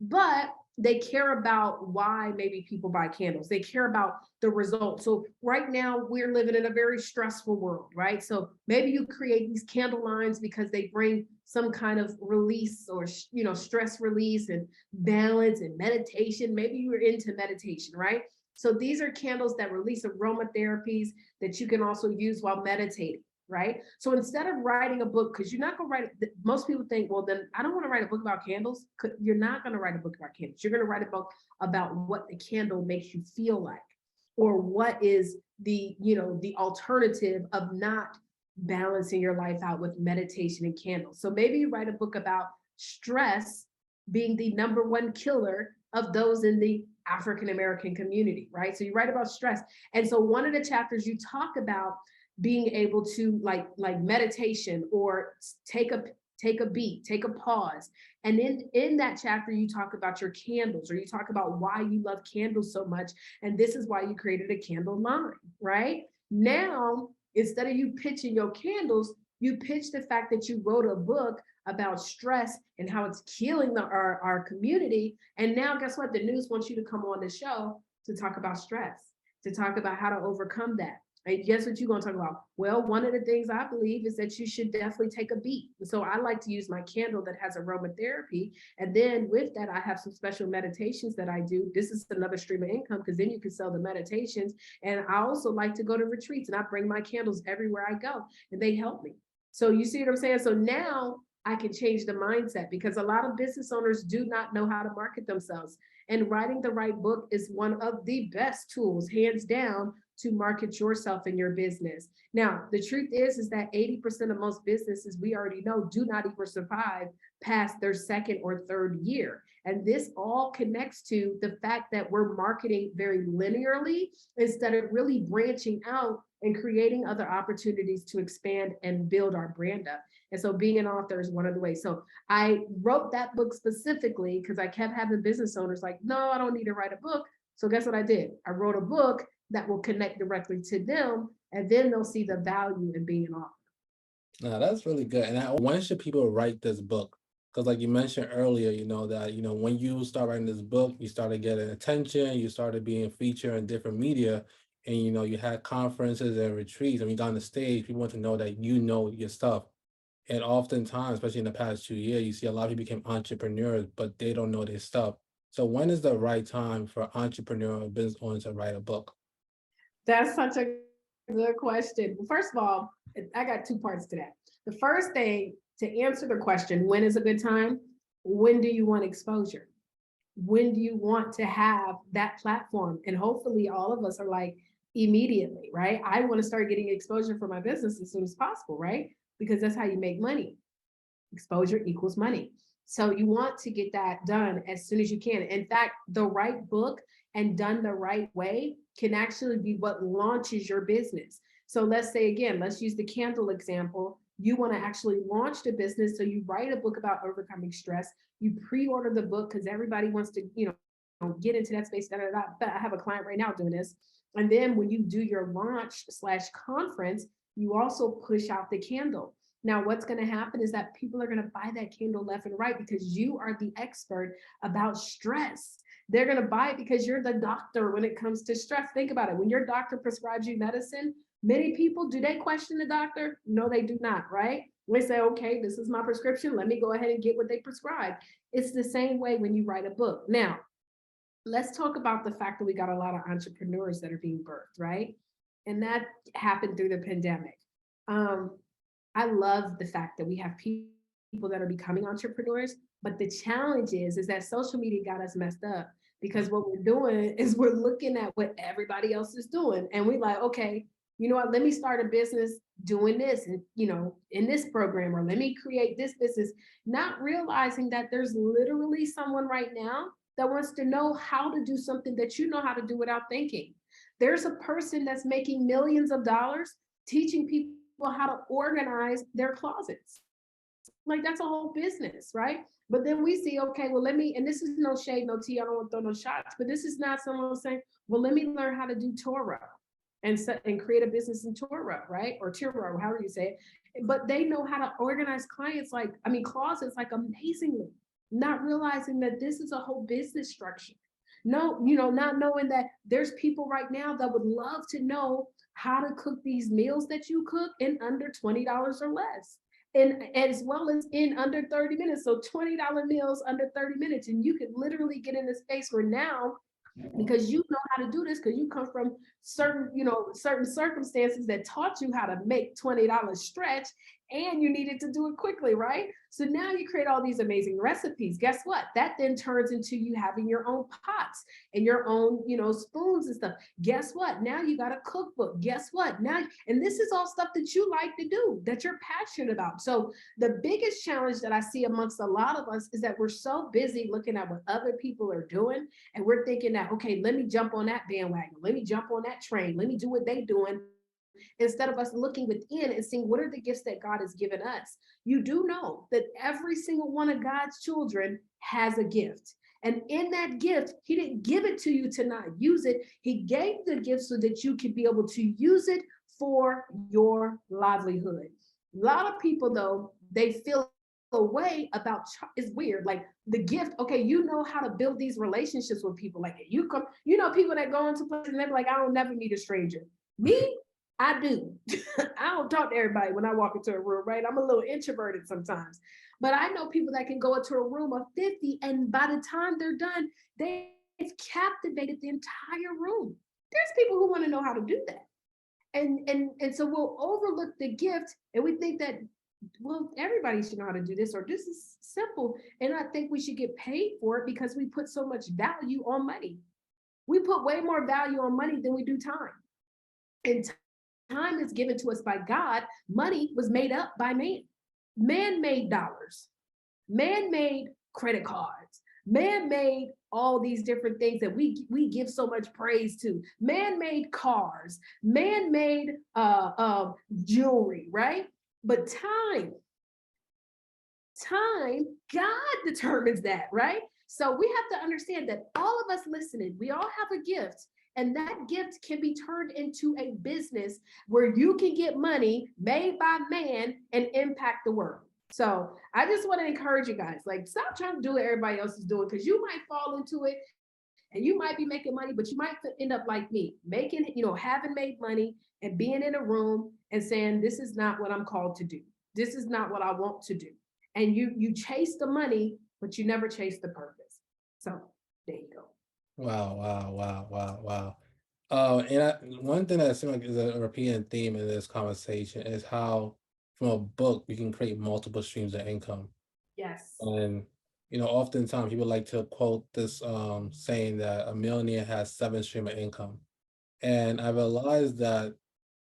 but they care about why maybe people buy candles. They care about the results. So right now we're living in a very stressful world, right? So maybe you create these candle lines because they bring some kind of release or stress release and balance and meditation. Maybe you're into meditation, right? So these are candles that release aromatherapies that you can also use while meditating, right? So instead of writing a book, because you're not going to write, most people think, well, then I don't want to write a book about candles. You're not going to write a book about candles. You're going to write a book about what the candle makes you feel like, or what is the alternative of not balancing your life out with meditation and candles. So maybe you write a book about stress being the number one killer of those in the African American community, right? So you write about stress. And so one of the chapters you talk about being able to like meditation or take a beat, take a pause. And in that chapter, you talk about your candles, or you talk about why you love candles so much. And this is why you created a candle line, right? Now, instead of you pitching your candles, you pitch the fact that you wrote a book about stress and how it's killing our community. And now guess what? The news wants you to come on the show to talk about stress, to talk about how to overcome that. Right? Guess what you're going to talk about? Well, one of the things I believe is that you should definitely take a beat. So I like to use my candle that has aromatherapy. And then with that, I have some special meditations that I do. This is another stream of income because then you can sell the meditations. And I also like to go to retreats, and I bring my candles everywhere I go, and they help me. So you see what I'm saying? So now I can change the mindset, because a lot of business owners do not know how to market themselves. And writing the right book is one of the best tools, hands down, to market yourself and your business. Now, the truth is that 80% of most businesses, we already know, do not even survive past their second or third year. And this all connects to the fact that we're marketing very linearly instead of really branching out and creating other opportunities to expand and build our brand up. And so being an author is one of the ways. So I wrote that book specifically because I kept having business owners like, no, I don't need to write a book. So guess what I did? I wrote a book that will connect directly to them, and then they'll see the value in being an author. Now that's really good. And when should people write this book? Because like you mentioned earlier, that, when you start writing this book, you started getting attention, you started being featured in different media, and, you had conferences and retreats, and you got on the stage, people want to know that you know your stuff. And oftentimes, especially in the past 2 years, you see a lot of people become entrepreneurs, but they don't know their stuff. So when is the right time for entrepreneurial business owners to write a book? That's such a good question. Well, first of all, I got two parts to that. The first thing, to answer the question, when is a good time? When do you want exposure? When do you want to have that platform? And hopefully all of us are like, immediately, right? I want to start getting exposure for my business as soon as possible, right? Because that's how you make money. Exposure equals money. So you want to get that done as soon as you can. In fact, the right book and done the right way can actually be what launches your business. So let's say, again, let's use the candle example. You want to actually launch the business. So you write a book about overcoming stress. You pre-order the book because everybody wants to, get into that space. But I have a client right now doing this. And then when you do your launch/conference, you also push out the candle. Now, what's going to happen is that people are going to buy that candle left and right because you are the expert about stress. They're going to buy it because you're the doctor when it comes to stress. Think about it. When your doctor prescribes you medicine, many people, do they question the doctor? No, they do not, right? They say, okay, this is my prescription. Let me go ahead and get what they prescribe. It's the same way when you write a book. Now, let's talk about the fact that we got a lot of entrepreneurs that are being birthed, right? And that happened through the pandemic. I love the fact that we have people that are becoming entrepreneurs, but the challenge is that social media got us messed up, because what we're doing is we're looking at what everybody else is doing. And we're like, okay, you know what, let me start a business doing this and, you know, in this program, or let me create this business, not realizing that there's literally someone right now that wants to know how to do something that you know how to do without thinking. There's a person that's making millions of dollars teaching people how to organize their closets. Like that's a whole business, right? But then we see, okay, well, let me, and this is no shade, no tea, I don't want to throw no shots, but this is not someone saying, well, let me learn how to do Taurea and create a business in Taurea, right? Or Taurea, however you say it. But they know how to organize closets like amazingly, not realizing that this is a whole business structure. No, you know, not knowing that there's people right now that would love to know how to cook these meals that you cook in under $20 or less. And as well as in under 30 minutes. So $20 meals under 30 minutes. And you could literally get in a space where now, because you know how to do this, because you come from certain, you know, certain circumstances that taught you how to make $20 stretch, and you needed to do it quickly, right? So now you create all these amazing recipes. Guess what? That then turns into you having your own pots and your own, you know, spoons and stuff. Guess what? Now you got a cookbook. Guess what? Now, and this is all stuff that you like to do, that you're passionate about. So the biggest challenge that I see amongst a lot of us is that we're so busy looking at what other people are doing, and we're thinking that, okay, let me jump on that bandwagon. Let me jump on that train. Let me do what they're doing, instead of us looking within and seeing what are the gifts that God has given us. You do know that every single one of God's children has a gift. And in that gift, he didn't give it to you to not use it. He gave the gift so that you could be able to use it for your livelihood. A lot of people, though, they feel a way about, it's weird, like the gift, okay, you know how to build these relationships with people. Like you come, you know, people that go into places and they're like, I don't never meet a stranger. Me, I do. I don't talk to everybody when I walk into a room, right? I'm a little introverted sometimes. But I know people that can go into a room of 50, and by the time they're done, they've captivated the entire room. There's people who want to know how to do that. And so we'll overlook the gift, and we think that, well, everybody should know how to do this, or this is simple. And I think we should get paid for it because we put so much value on money. We put way more value on money than we do time. And time is given to us by God. Money was made up by man. Man made dollars. Man made credit cards. Man made all these different things that we give so much praise to. Man made cars. Man made jewelry, right? But time, God determines that, right? So we have to understand that all of us listening, we all have a gift. And that gift can be turned into a business where you can get money made by man and impact the world. So I just want to encourage you guys, like, stop trying to do what everybody else is doing, because you might fall into it and you might be making money, but you might end up like me, making, you know, having made money and being in a room and saying, this is not what I'm called to do. This is not what I want to do. And you chase the money, but you never chase the purpose. So there you go. Wow, wow, wow, wow, wow. One thing that seems like is a repeating theme in this conversation is how from a book you can create multiple streams of income. Yes. And you know, oftentimes people like to quote this saying that a millionaire has 7 streams of income. And I realized that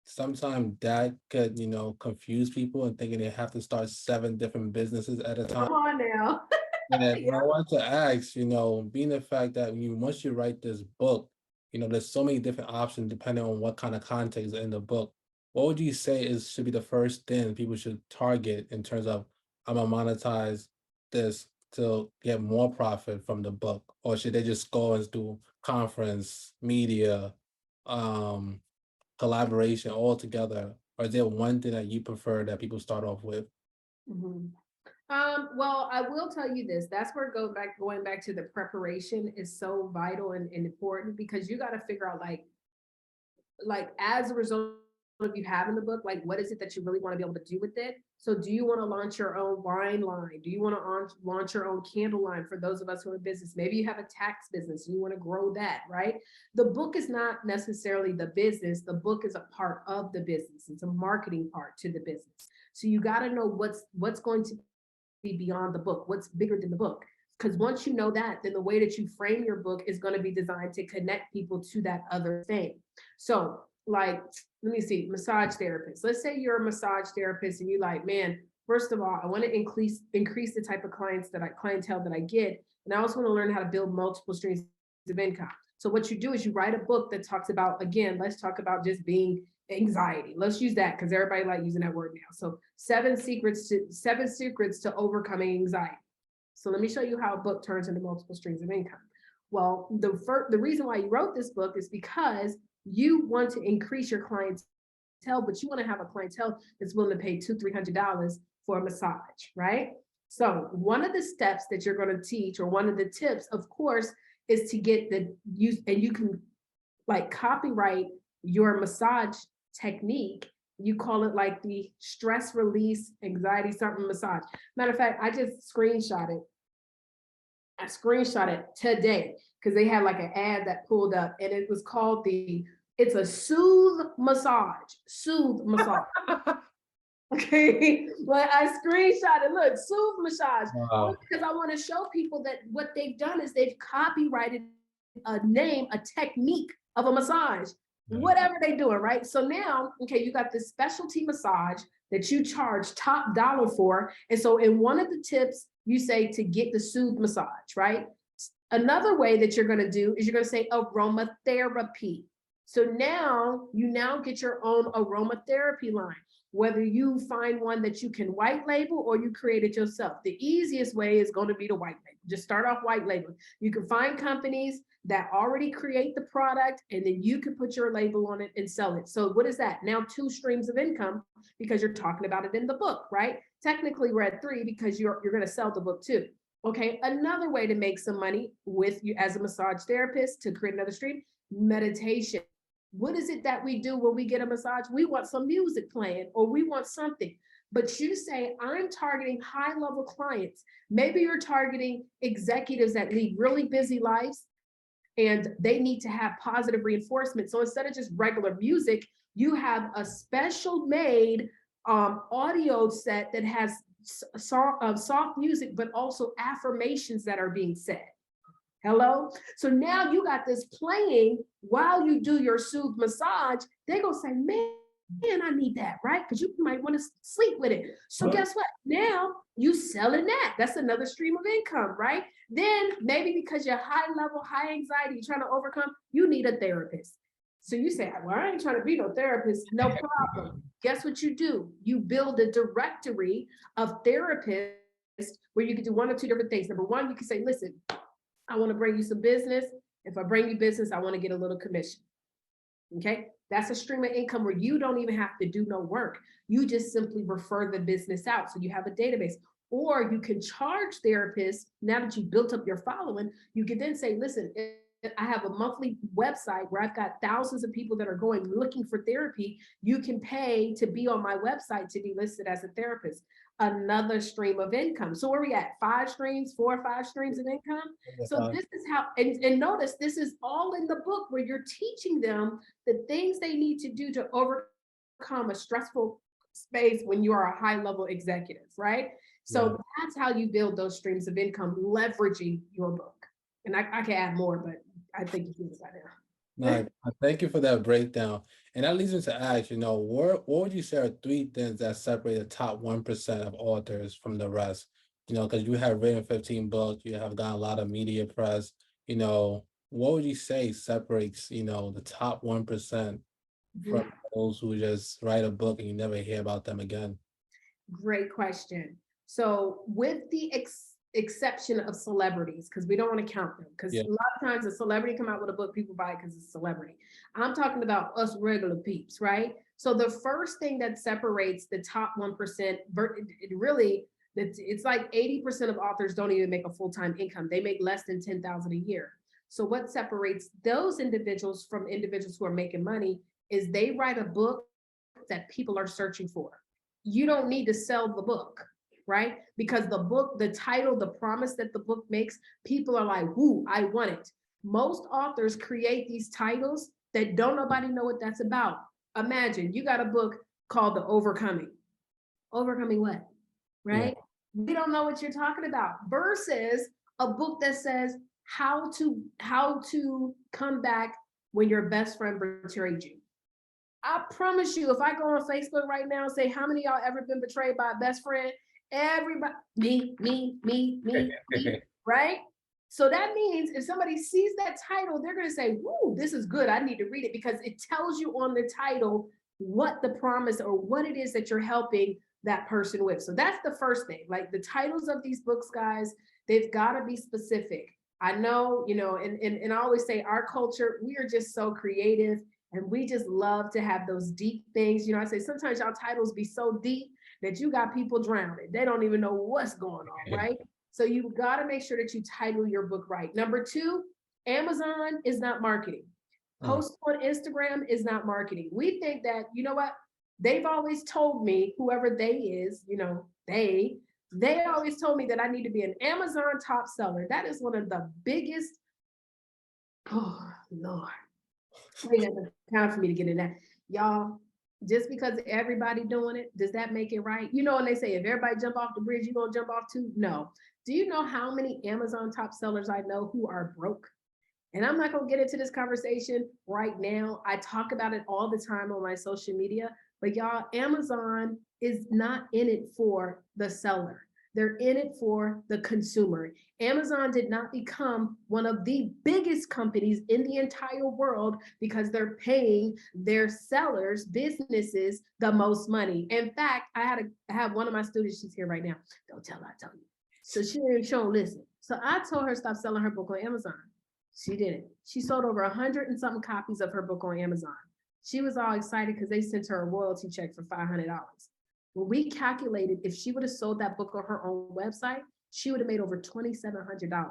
sometimes that could, you know, confuse people and thinking they have to start 7 different businesses at a time. Come on now. And Yeah. I want to ask, you know, being the fact that once you write this book, you know, there's so many different options depending on what kind of context is in the book. What would you say should be the first thing people should target in terms of, I'm gonna monetize this to get more profit from the book, or should they just go and do conference, media, um, collaboration all together? Or is there one thing that you prefer that people start off with? Mhm. Well, I will tell you this. That's where going back to the preparation is so vital and important, because you got to figure out like as a result of you having the book, like what is it that you really want to be able to do with it? So do you want to launch your own wine line? Do you want to launch your own candle line for those of us who are in business? Maybe you have a tax business and you want to grow that, right? The book is not necessarily the business. The book is a part of the business. It's a marketing part to the business. So you got to know what's going to be beyond the book, what's bigger than the book. Because once you know that, then the way that you frame your book is going to be designed to connect people to that other thing. So like, let me see, massage therapist. Let's say you're a massage therapist and you like, man, first of all, I want to increase the type of clientele that I get. And I also want to learn how to build multiple streams of income. So what you do is you write a book that talks about, again, let's talk about just being anxiety. Let's use that because everybody like using that word now. So seven secrets to overcoming anxiety. So let me show you how a book turns into multiple streams of income. Well, the reason why you wrote this book is because you want to increase your clientele, but you want to have a clientele that's willing to pay $200-$300 for a massage, right? So one of the steps that you're going to teach, or one of the tips, of course, is to get the use, and you can like copyright your massage technique. You call it like the stress release anxiety something massage. Matter of fact, I just screenshot it. I screenshot it today because they had like an ad that pulled up, and it was called it's a soothe massage. Okay, but I screenshot it. Look, soothe massage. Wow. Because I want to show people that what they've done is they've copyrighted a name, a technique of a massage, whatever they're doing, right? So now, okay, you got this specialty massage that you charge top dollar for. And so in one of the tips, you say to get the soothe massage, right? Another way that you're going to do is you're going to say aromatherapy. So now you get your own aromatherapy line, whether you find one that you can white label or you create it yourself. The easiest way is going to be to white label. Just start off white label. You can find companies that already create the product, and then you can put your label on it and sell it. So what is that? Now 2 streams of income because you're talking about it in the book, right? Technically we're at 3 because you're going to sell the book too. Okay, another way to make some money with you as a massage therapist to create another stream, meditation. What is it that we do when we get a massage? We want some music playing, or we want something. But you say, I'm targeting high level clients. Maybe you're targeting executives that lead really busy lives and they need to have positive reinforcement. So instead of just regular music, you have a special made audio set that has soft music, but also affirmations that are being said. Hello? So now you got this playing while you do your soothe massage. They're going to say, man, I need that, right? Because you might want to sleep with it. So guess what? Now you selling that. That's another stream of income, right? Then maybe because you're high level, high anxiety, you're trying to overcome, you need a therapist. So you say, well, I ain't trying to be no therapist. No problem. Guess what you do? You build a directory of therapists where you can do 1 or 2 different things. Number 1, you can say, listen, I want to bring you some business. If I bring you business, I want to get a little commission. Okay, that's a stream of income where you don't even have to do no work. You just simply refer the business out. So you have a database. Or you can charge therapists. Now that you've built up your following, you can then say, listen, I have a monthly website where I've got thousands of people that are going looking for therapy. You can pay to be on my website to be listed as a therapist. Another stream of income. So where are we at? 4 or 5 streams of income. So this is how, and notice this is all in the book where you're teaching them the things they need to do to overcome a stressful space when you are a high level executive, right? So that's how you build those streams of income, leveraging your book. And I can add more, but I think you can do that now. No, thank you for that breakdown. And that leads me to ask, what would you say are 3 things that separate the top 1% of authors from the rest? Because you have written 15 books, you have gotten a lot of media press, what would you say separates, the top 1% from those who just write a book and you never hear about them again? Great question. So with the exception of celebrities, because we don't want to count them, because a lot of times a celebrity come out with a book, people buy it because it's a celebrity. I'm talking about us regular peeps, right? So the first thing that separates the top 1%, it's like 80% of authors don't even make a full-time income. They make less than $10,000 a year. So what separates those individuals from individuals who are making money is they write a book that people are searching for. You don't need to sell the book, right? Because the book, the title, the promise that the book makes, people are like, whoo, I want it. Most authors create these titles that don't nobody know what that's about. Imagine you got a book called The Overcoming. Overcoming what, right? We don't know what you're talking about, versus a book that says how to come back when your best friend betrayed you. I promise you, if I go on Facebook right now and say, how many of y'all ever been betrayed by a best friend? Everybody, me, right? So that means if somebody sees that title, they're going to say, whoo, this is good. I need to read it because it tells you on the title what the promise or what it is that you're helping that person with. So that's the first thing. Like the titles of these books, guys, they've got to be specific. I know, and I always say our culture, we are just so creative and we just love to have those deep things. I say sometimes y'all titles be so deep that you got people drowning. They don't even know what's going on, right? So you've got to make sure that you title your book right. Number two, Amazon is not marketing. Post on Instagram is not marketing. We think that, you know what? They've always told me, whoever they is, they always told me that I need to be an Amazon top seller. That is one of the biggest, oh Lord. Wait, time for me to get in that. Y'all, just because everybody doing it, does that make it right? And they say, if everybody jump off the bridge, you're gonna jump off too? No. Do you know how many Amazon top sellers I know who are broke? And I'm not gonna get into this conversation right now. I talk about it all the time on my social media, but y'all, Amazon is not in it for the seller. They're in it for the consumer. Amazon did not become one of the biggest companies in the entire world because they're paying their sellers, businesses, the most money. In fact, I have one of my students, she's here right now. Don't tell her I told you. So she don't listen. So I told her stop selling her book on Amazon. She didn't. She sold over 100 and something copies of her book on Amazon. She was all excited because they sent her a royalty check for $500. When we calculated, if she would have sold that book on her own website, she would have made over $2,700.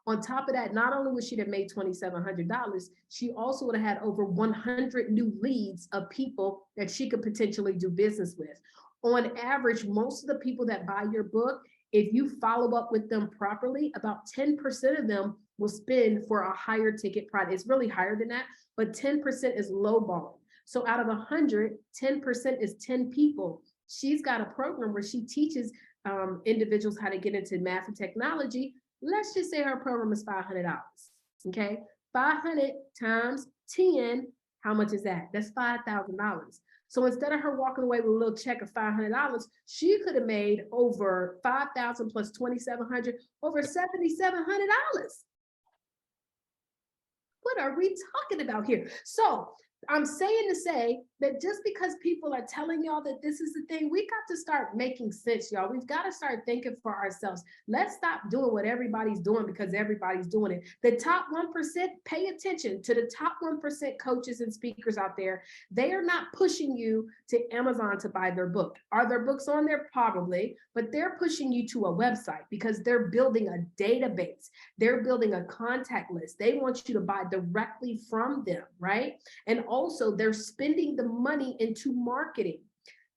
On top of that, not only would she have made $2,700, she also would have had over 100 new leads of people that she could potentially do business with. On average, most of the people that buy your book, if you follow up with them properly, about 10% of them will spend for a higher ticket product. It's really higher than that, but 10% is lowballing. So out of 100, 10% is 10 people. She's got a program where she teaches individuals how to get into math and technology. Let's just say her program is $500. Okay, 500 times 10, how much is that? That's $5,000. So instead of her walking away with a little check of $500, she could have made over 5,000 plus 2,700, over $7,700. What are we talking about here? So I'm saying to say that just because people are telling y'all that this is the thing, we got to start making sense, y'all. We've got to start thinking for ourselves. Let's stop doing what everybody's doing because everybody's doing it. The top 1%, pay attention to the top 1% coaches and speakers out there. They are not pushing you to Amazon to buy their book. Are their books on there? Probably, but they're pushing you to a website because they're building a database. They're building a contact list. They want you to buy directly from them, right? And also they're spending the money into marketing.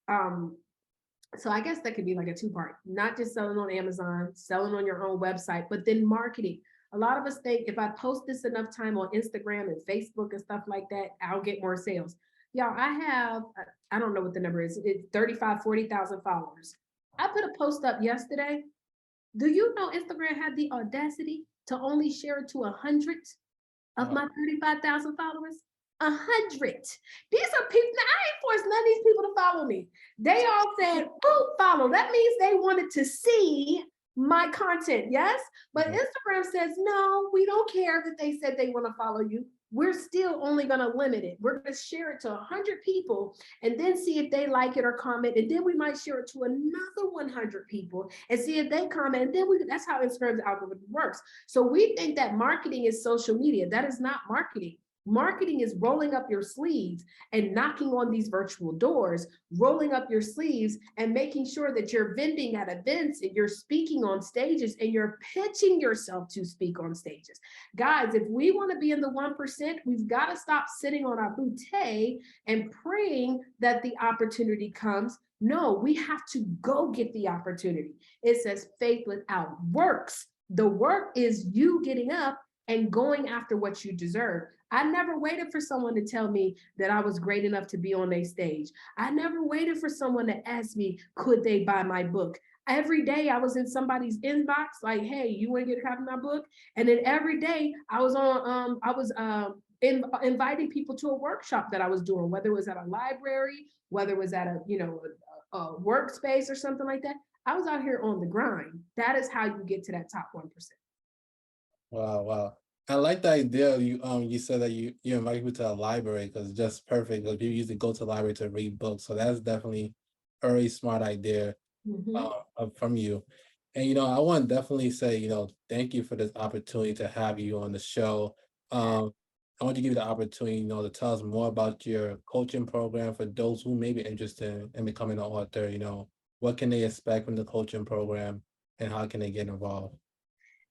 So I guess that could be like a two-part, not just selling on Amazon, selling on your own website, but then marketing. A lot of us think if I post this enough time on Instagram and Facebook and stuff like that, I'll get more sales. Y'all, I don't know what the number is. It's 35, 40,000 followers. I put a post up yesterday. Do you know Instagram had the audacity to only share it to 100 of my 35,000 followers? 100. These are people, I ain't forced none of these people to follow me. They all said, oh, follow. That means they wanted to see my content, yes? But Instagram says, no, we don't care that they said they want to follow you. We're still only going to limit it. We're going to share it to 100 people and then see if they like it or comment. And then we might share it to another 100 people and see if they comment. And then that's how Instagram's algorithm works. So we think that marketing is social media. That is not marketing. Marketing is rolling up your sleeves and knocking on these virtual doors, rolling up your sleeves and making sure that you're vending at events and you're speaking on stages and you're pitching yourself to speak on stages. Guys, if we want to be in the 1%, we've got to stop sitting on our bootay and praying that the opportunity comes. No, we have to go get the opportunity. It says faith without works. The work is you getting up and going after what you deserve. I never waited for someone to tell me that I was great enough to be on their stage. I never waited for someone to ask me, could they buy my book? Every day I was in somebody's inbox, like, hey, you want to get a copy of my book? And then every day I was inviting people to a workshop that I was doing, whether it was at a library, whether it was at a workspace or something like that. I was out here on the grind. That is how you get to that top 1%. Wow, wow. I like the idea you said that you invite people to a library because it's just perfect because people usually go to the library to read books. So that's definitely a very smart idea from you. And I want to definitely say, thank you for this opportunity to have you on the show. I want to give you the opportunity, to tell us more about your coaching program for those who may be interested in becoming an author. What can they expect from the coaching program and how can they get involved?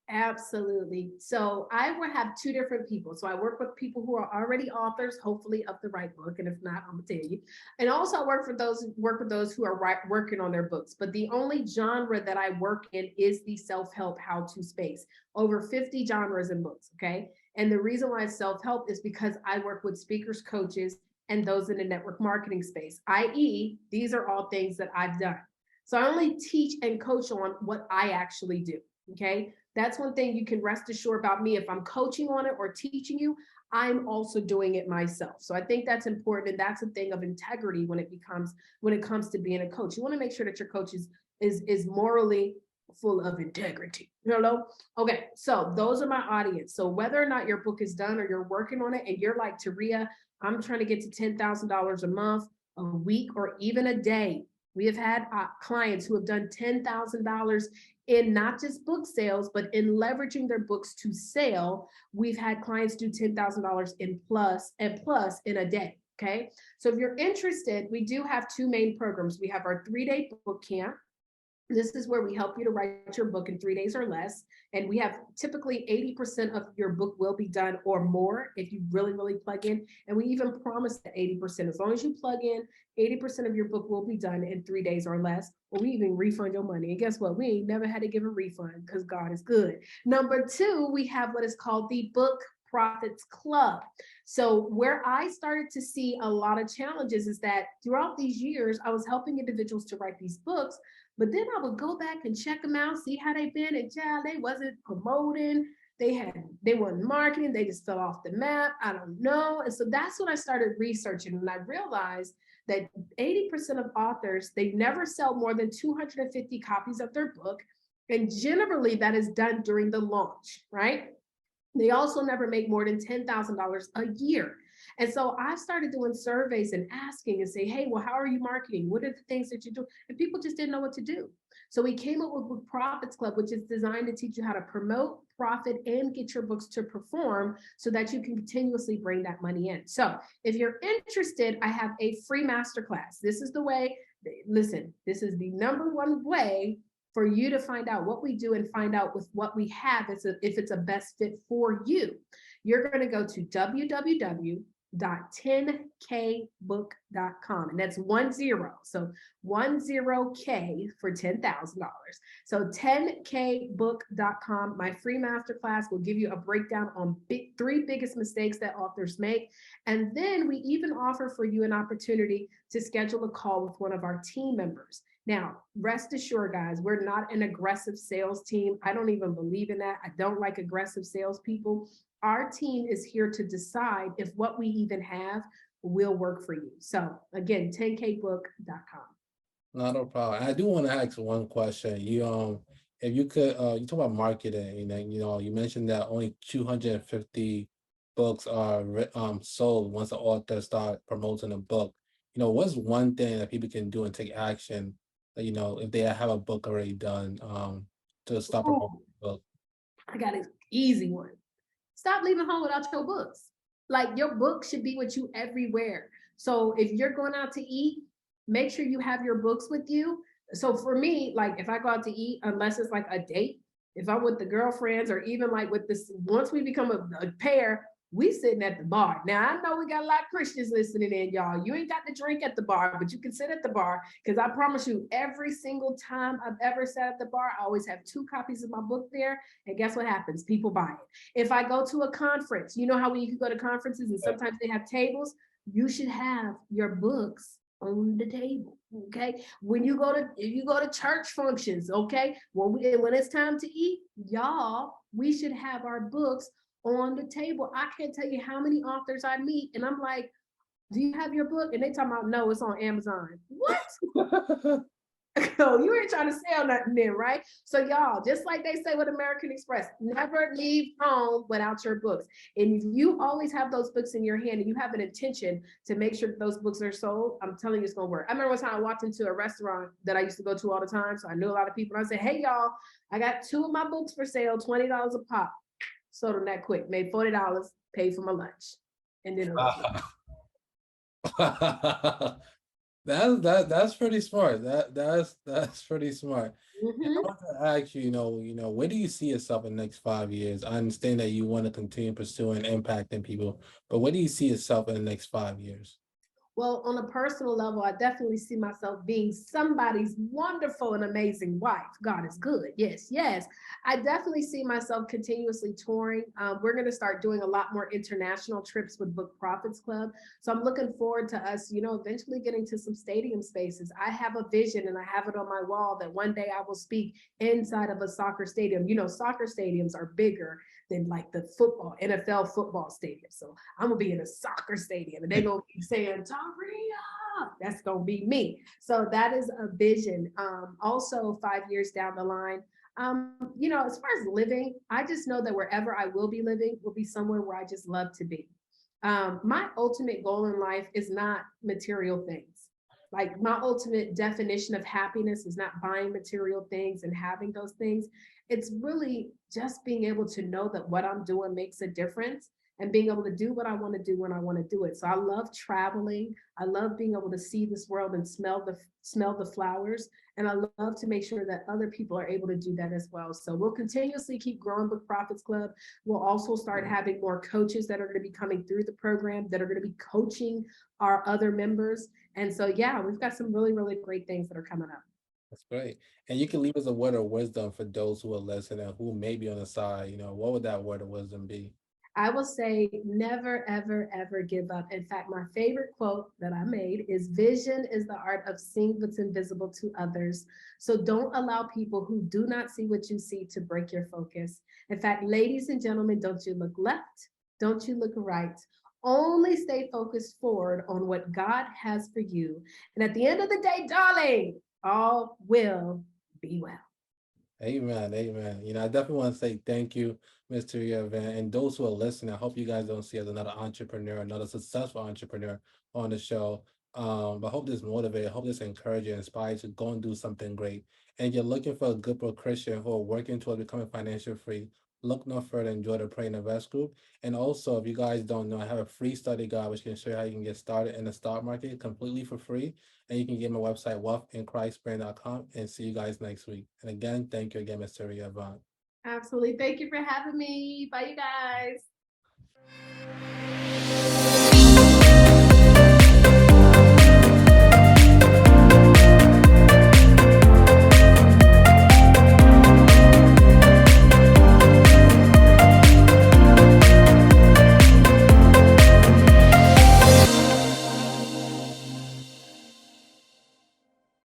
Absolutely. So I will have two different people. So I work with people who are already authors, hopefully of the right book. And if not, I'm gonna tell you. And also I work with those who are working on their books. But the only genre that I work in is the self-help how-to space. Over 50 genres in books. Okay. And the reason why it's self-help is because I work with speakers, coaches, and those in the network marketing space, i.e., these are all things that I've done. So I only teach and coach on what I actually do. Okay. That's one thing you can rest assured about me. If I'm coaching on it or teaching you, I'm also doing it myself. So I think that's important. And that's a thing of integrity when it comes to being a coach. You want to make sure that your coach is morally full of integrity. Okay. So those are my audience. So whether or not your book is done or you're working on it and you're like, Taurea, I'm trying to get to $10,000 a month, a week, or even a day. We have had clients who have done $10,000 in not just book sales, but in leveraging their books to sell. We've had clients do $10,000 in plus in a day. Okay. So if you're interested, we do have two main programs. We have our 3-day book camp. This is where we help you to write your book in 3 days or less. And we have typically 80% of your book will be done or more if you really, really plug in. And we even promise that 80%, as long as you plug in, 80% of your book will be done in 3 days or less, or we even refund your money. And guess what? We ain't never had to give a refund because God is good. Number two, we have what is called the Book Profis Club. So where I started to see a lot of challenges is that throughout these years, I was helping individuals to write these books, but then I would go back and check them out, see how they've been, and child, they wasn't promoting, they weren't marketing, they just fell off the map. I don't know. And so that's when I started researching, and I realized that 80% of authors, they never sell more than 250 copies of their book. And generally that is done during the launch, right? They also never make more than $10,000 a year. And so I started doing surveys and asking and say, hey, well, how are you marketing? What are the things that you do? And people just didn't know what to do. So we came up with Book Profis Club, which is designed to teach you how to promote, profit, and get your books to perform so that you can continuously bring that money in. So if you're interested, I have a free masterclass. This is the way, listen, this is the number one way for you to find out what we do and find out with what we have if it's a best fit for you. You're going to go to www.10kbook.com, and that's 10. So 10K for $10,000. So 10kbook.com. My free masterclass will give you a breakdown on three biggest mistakes that authors make. And then we even offer for you an opportunity to schedule a call with one of our team members. Now, rest assured, guys, we're not an aggressive sales team. I don't even believe in that. I don't like aggressive salespeople. Our team is here to decide if what we even have will work for you. So again, 10kbook.com. Not a problem. I do want to ask one question. If you could, you talk about marketing, and you mentioned that only 250 books are sold once the author start promoting a book. What's one thing that people can do and take action, if they have a book already done, to start promoting the book? I got an easy one. Stop leaving home without your books. Like, your book should be with you everywhere. So if you're going out to eat, make sure you have your books with you. So for me, like, if I go out to eat, unless it's like a date, if I'm with the girlfriends or even like with this, once we become a pair, we sitting at the bar. Now, I know we got a lot of Christians listening in, y'all. You ain't got to drink at the bar, but you can sit at the bar, because I promise you, every single time I've ever sat at the bar, I always have 2 copies of my book there. And guess what happens? People buy it. If I go to a conference, you know how when you can go to conferences and sometimes they have tables, you should have your books on the table. Okay. If you go to church functions, okay, when it's time to eat, y'all, we should have our books on the table. I can't tell you how many authors I meet, and I'm like, do you have your book? And they talking about, no, it's on Amazon. What? So you ain't trying to sell nothing then, right? So y'all, just like they say with American Express, never leave home without your books. And if you always have those books in your hand and you have an intention to make sure that those books are sold, I'm telling you it's gonna work. I remember one time I walked into a restaurant that I used to go to all the time. So I knew a lot of people. And I said, hey y'all, I got 2 of my books for sale, $20 a pop. Sold them that quick, made $40, paid for my lunch. And then That's pretty smart. That's pretty smart. And I Mhm. want to ask you, where do you see yourself in the next 5 years? I understand that you want to continue pursuing impacting people, but where do you see yourself in the next 5 years? Well, on a personal level, I definitely see myself being somebody's wonderful and amazing wife. God is good. Yes, yes. I definitely see myself continuously touring. We're going to start doing a lot more international trips with Book Profis Club. So I'm looking forward to us, eventually getting to some stadium spaces. I have a vision and I have it on my wall that one day I will speak inside of a soccer stadium. Soccer stadiums are bigger than like the NFL football stadium. So I'm gonna be in a soccer stadium and they're gonna be saying, Taurea, that's gonna be me. So that is a vision. Also 5 years down the line, as far as living, I just know that wherever I will be living will be somewhere where I just love to be. My ultimate goal in life is not material things. Like my ultimate definition of happiness is not buying material things and having those things. It's really just being able to know that what I'm doing makes a difference and being able to do what I want to do when I want to do it. So I love traveling. I love being able to see this world and smell the flowers. And I love to make sure that other people are able to do that as well. So we'll continuously keep growing Book Profis Club. We'll also start having more coaches that are going to be coming through the program that are going to be coaching our other members. And so, yeah, we've got some really, really great things that are coming up. That's great. And you can leave us a word of wisdom for those who are listening, who may be on the side. What would that word of wisdom be? I will say never, ever, ever give up. In fact, my favorite quote that I made is vision is the art of seeing what's invisible to others. So don't allow people who do not see what you see to break your focus. In fact, ladies and gentlemen, don't you look left, don't you look right. Only stay focused forward on what God has for you. And at the end of the day, darling, all will be well. Amen. Amen. I definitely want to say thank you, Ms.Taurea Avant. And those who are listening, I hope you guys don't see as another entrepreneur, another successful entrepreneur on the show. But I hope this motivates, I hope this encourages you, inspires you to go and do something great. And if you're looking for a group of Christians who are working towards becoming financially free, look no further and join the Pray and Invest group. And also, if you guys don't know, I have a free study guide which can show you how you can get started in the stock market completely for free. And you can get my website, wealthinchristbrand.com, and see you guys next week. And again, thank you again, Ms. Taurea Avant. Absolutely. Thank you for having me. Bye, you guys.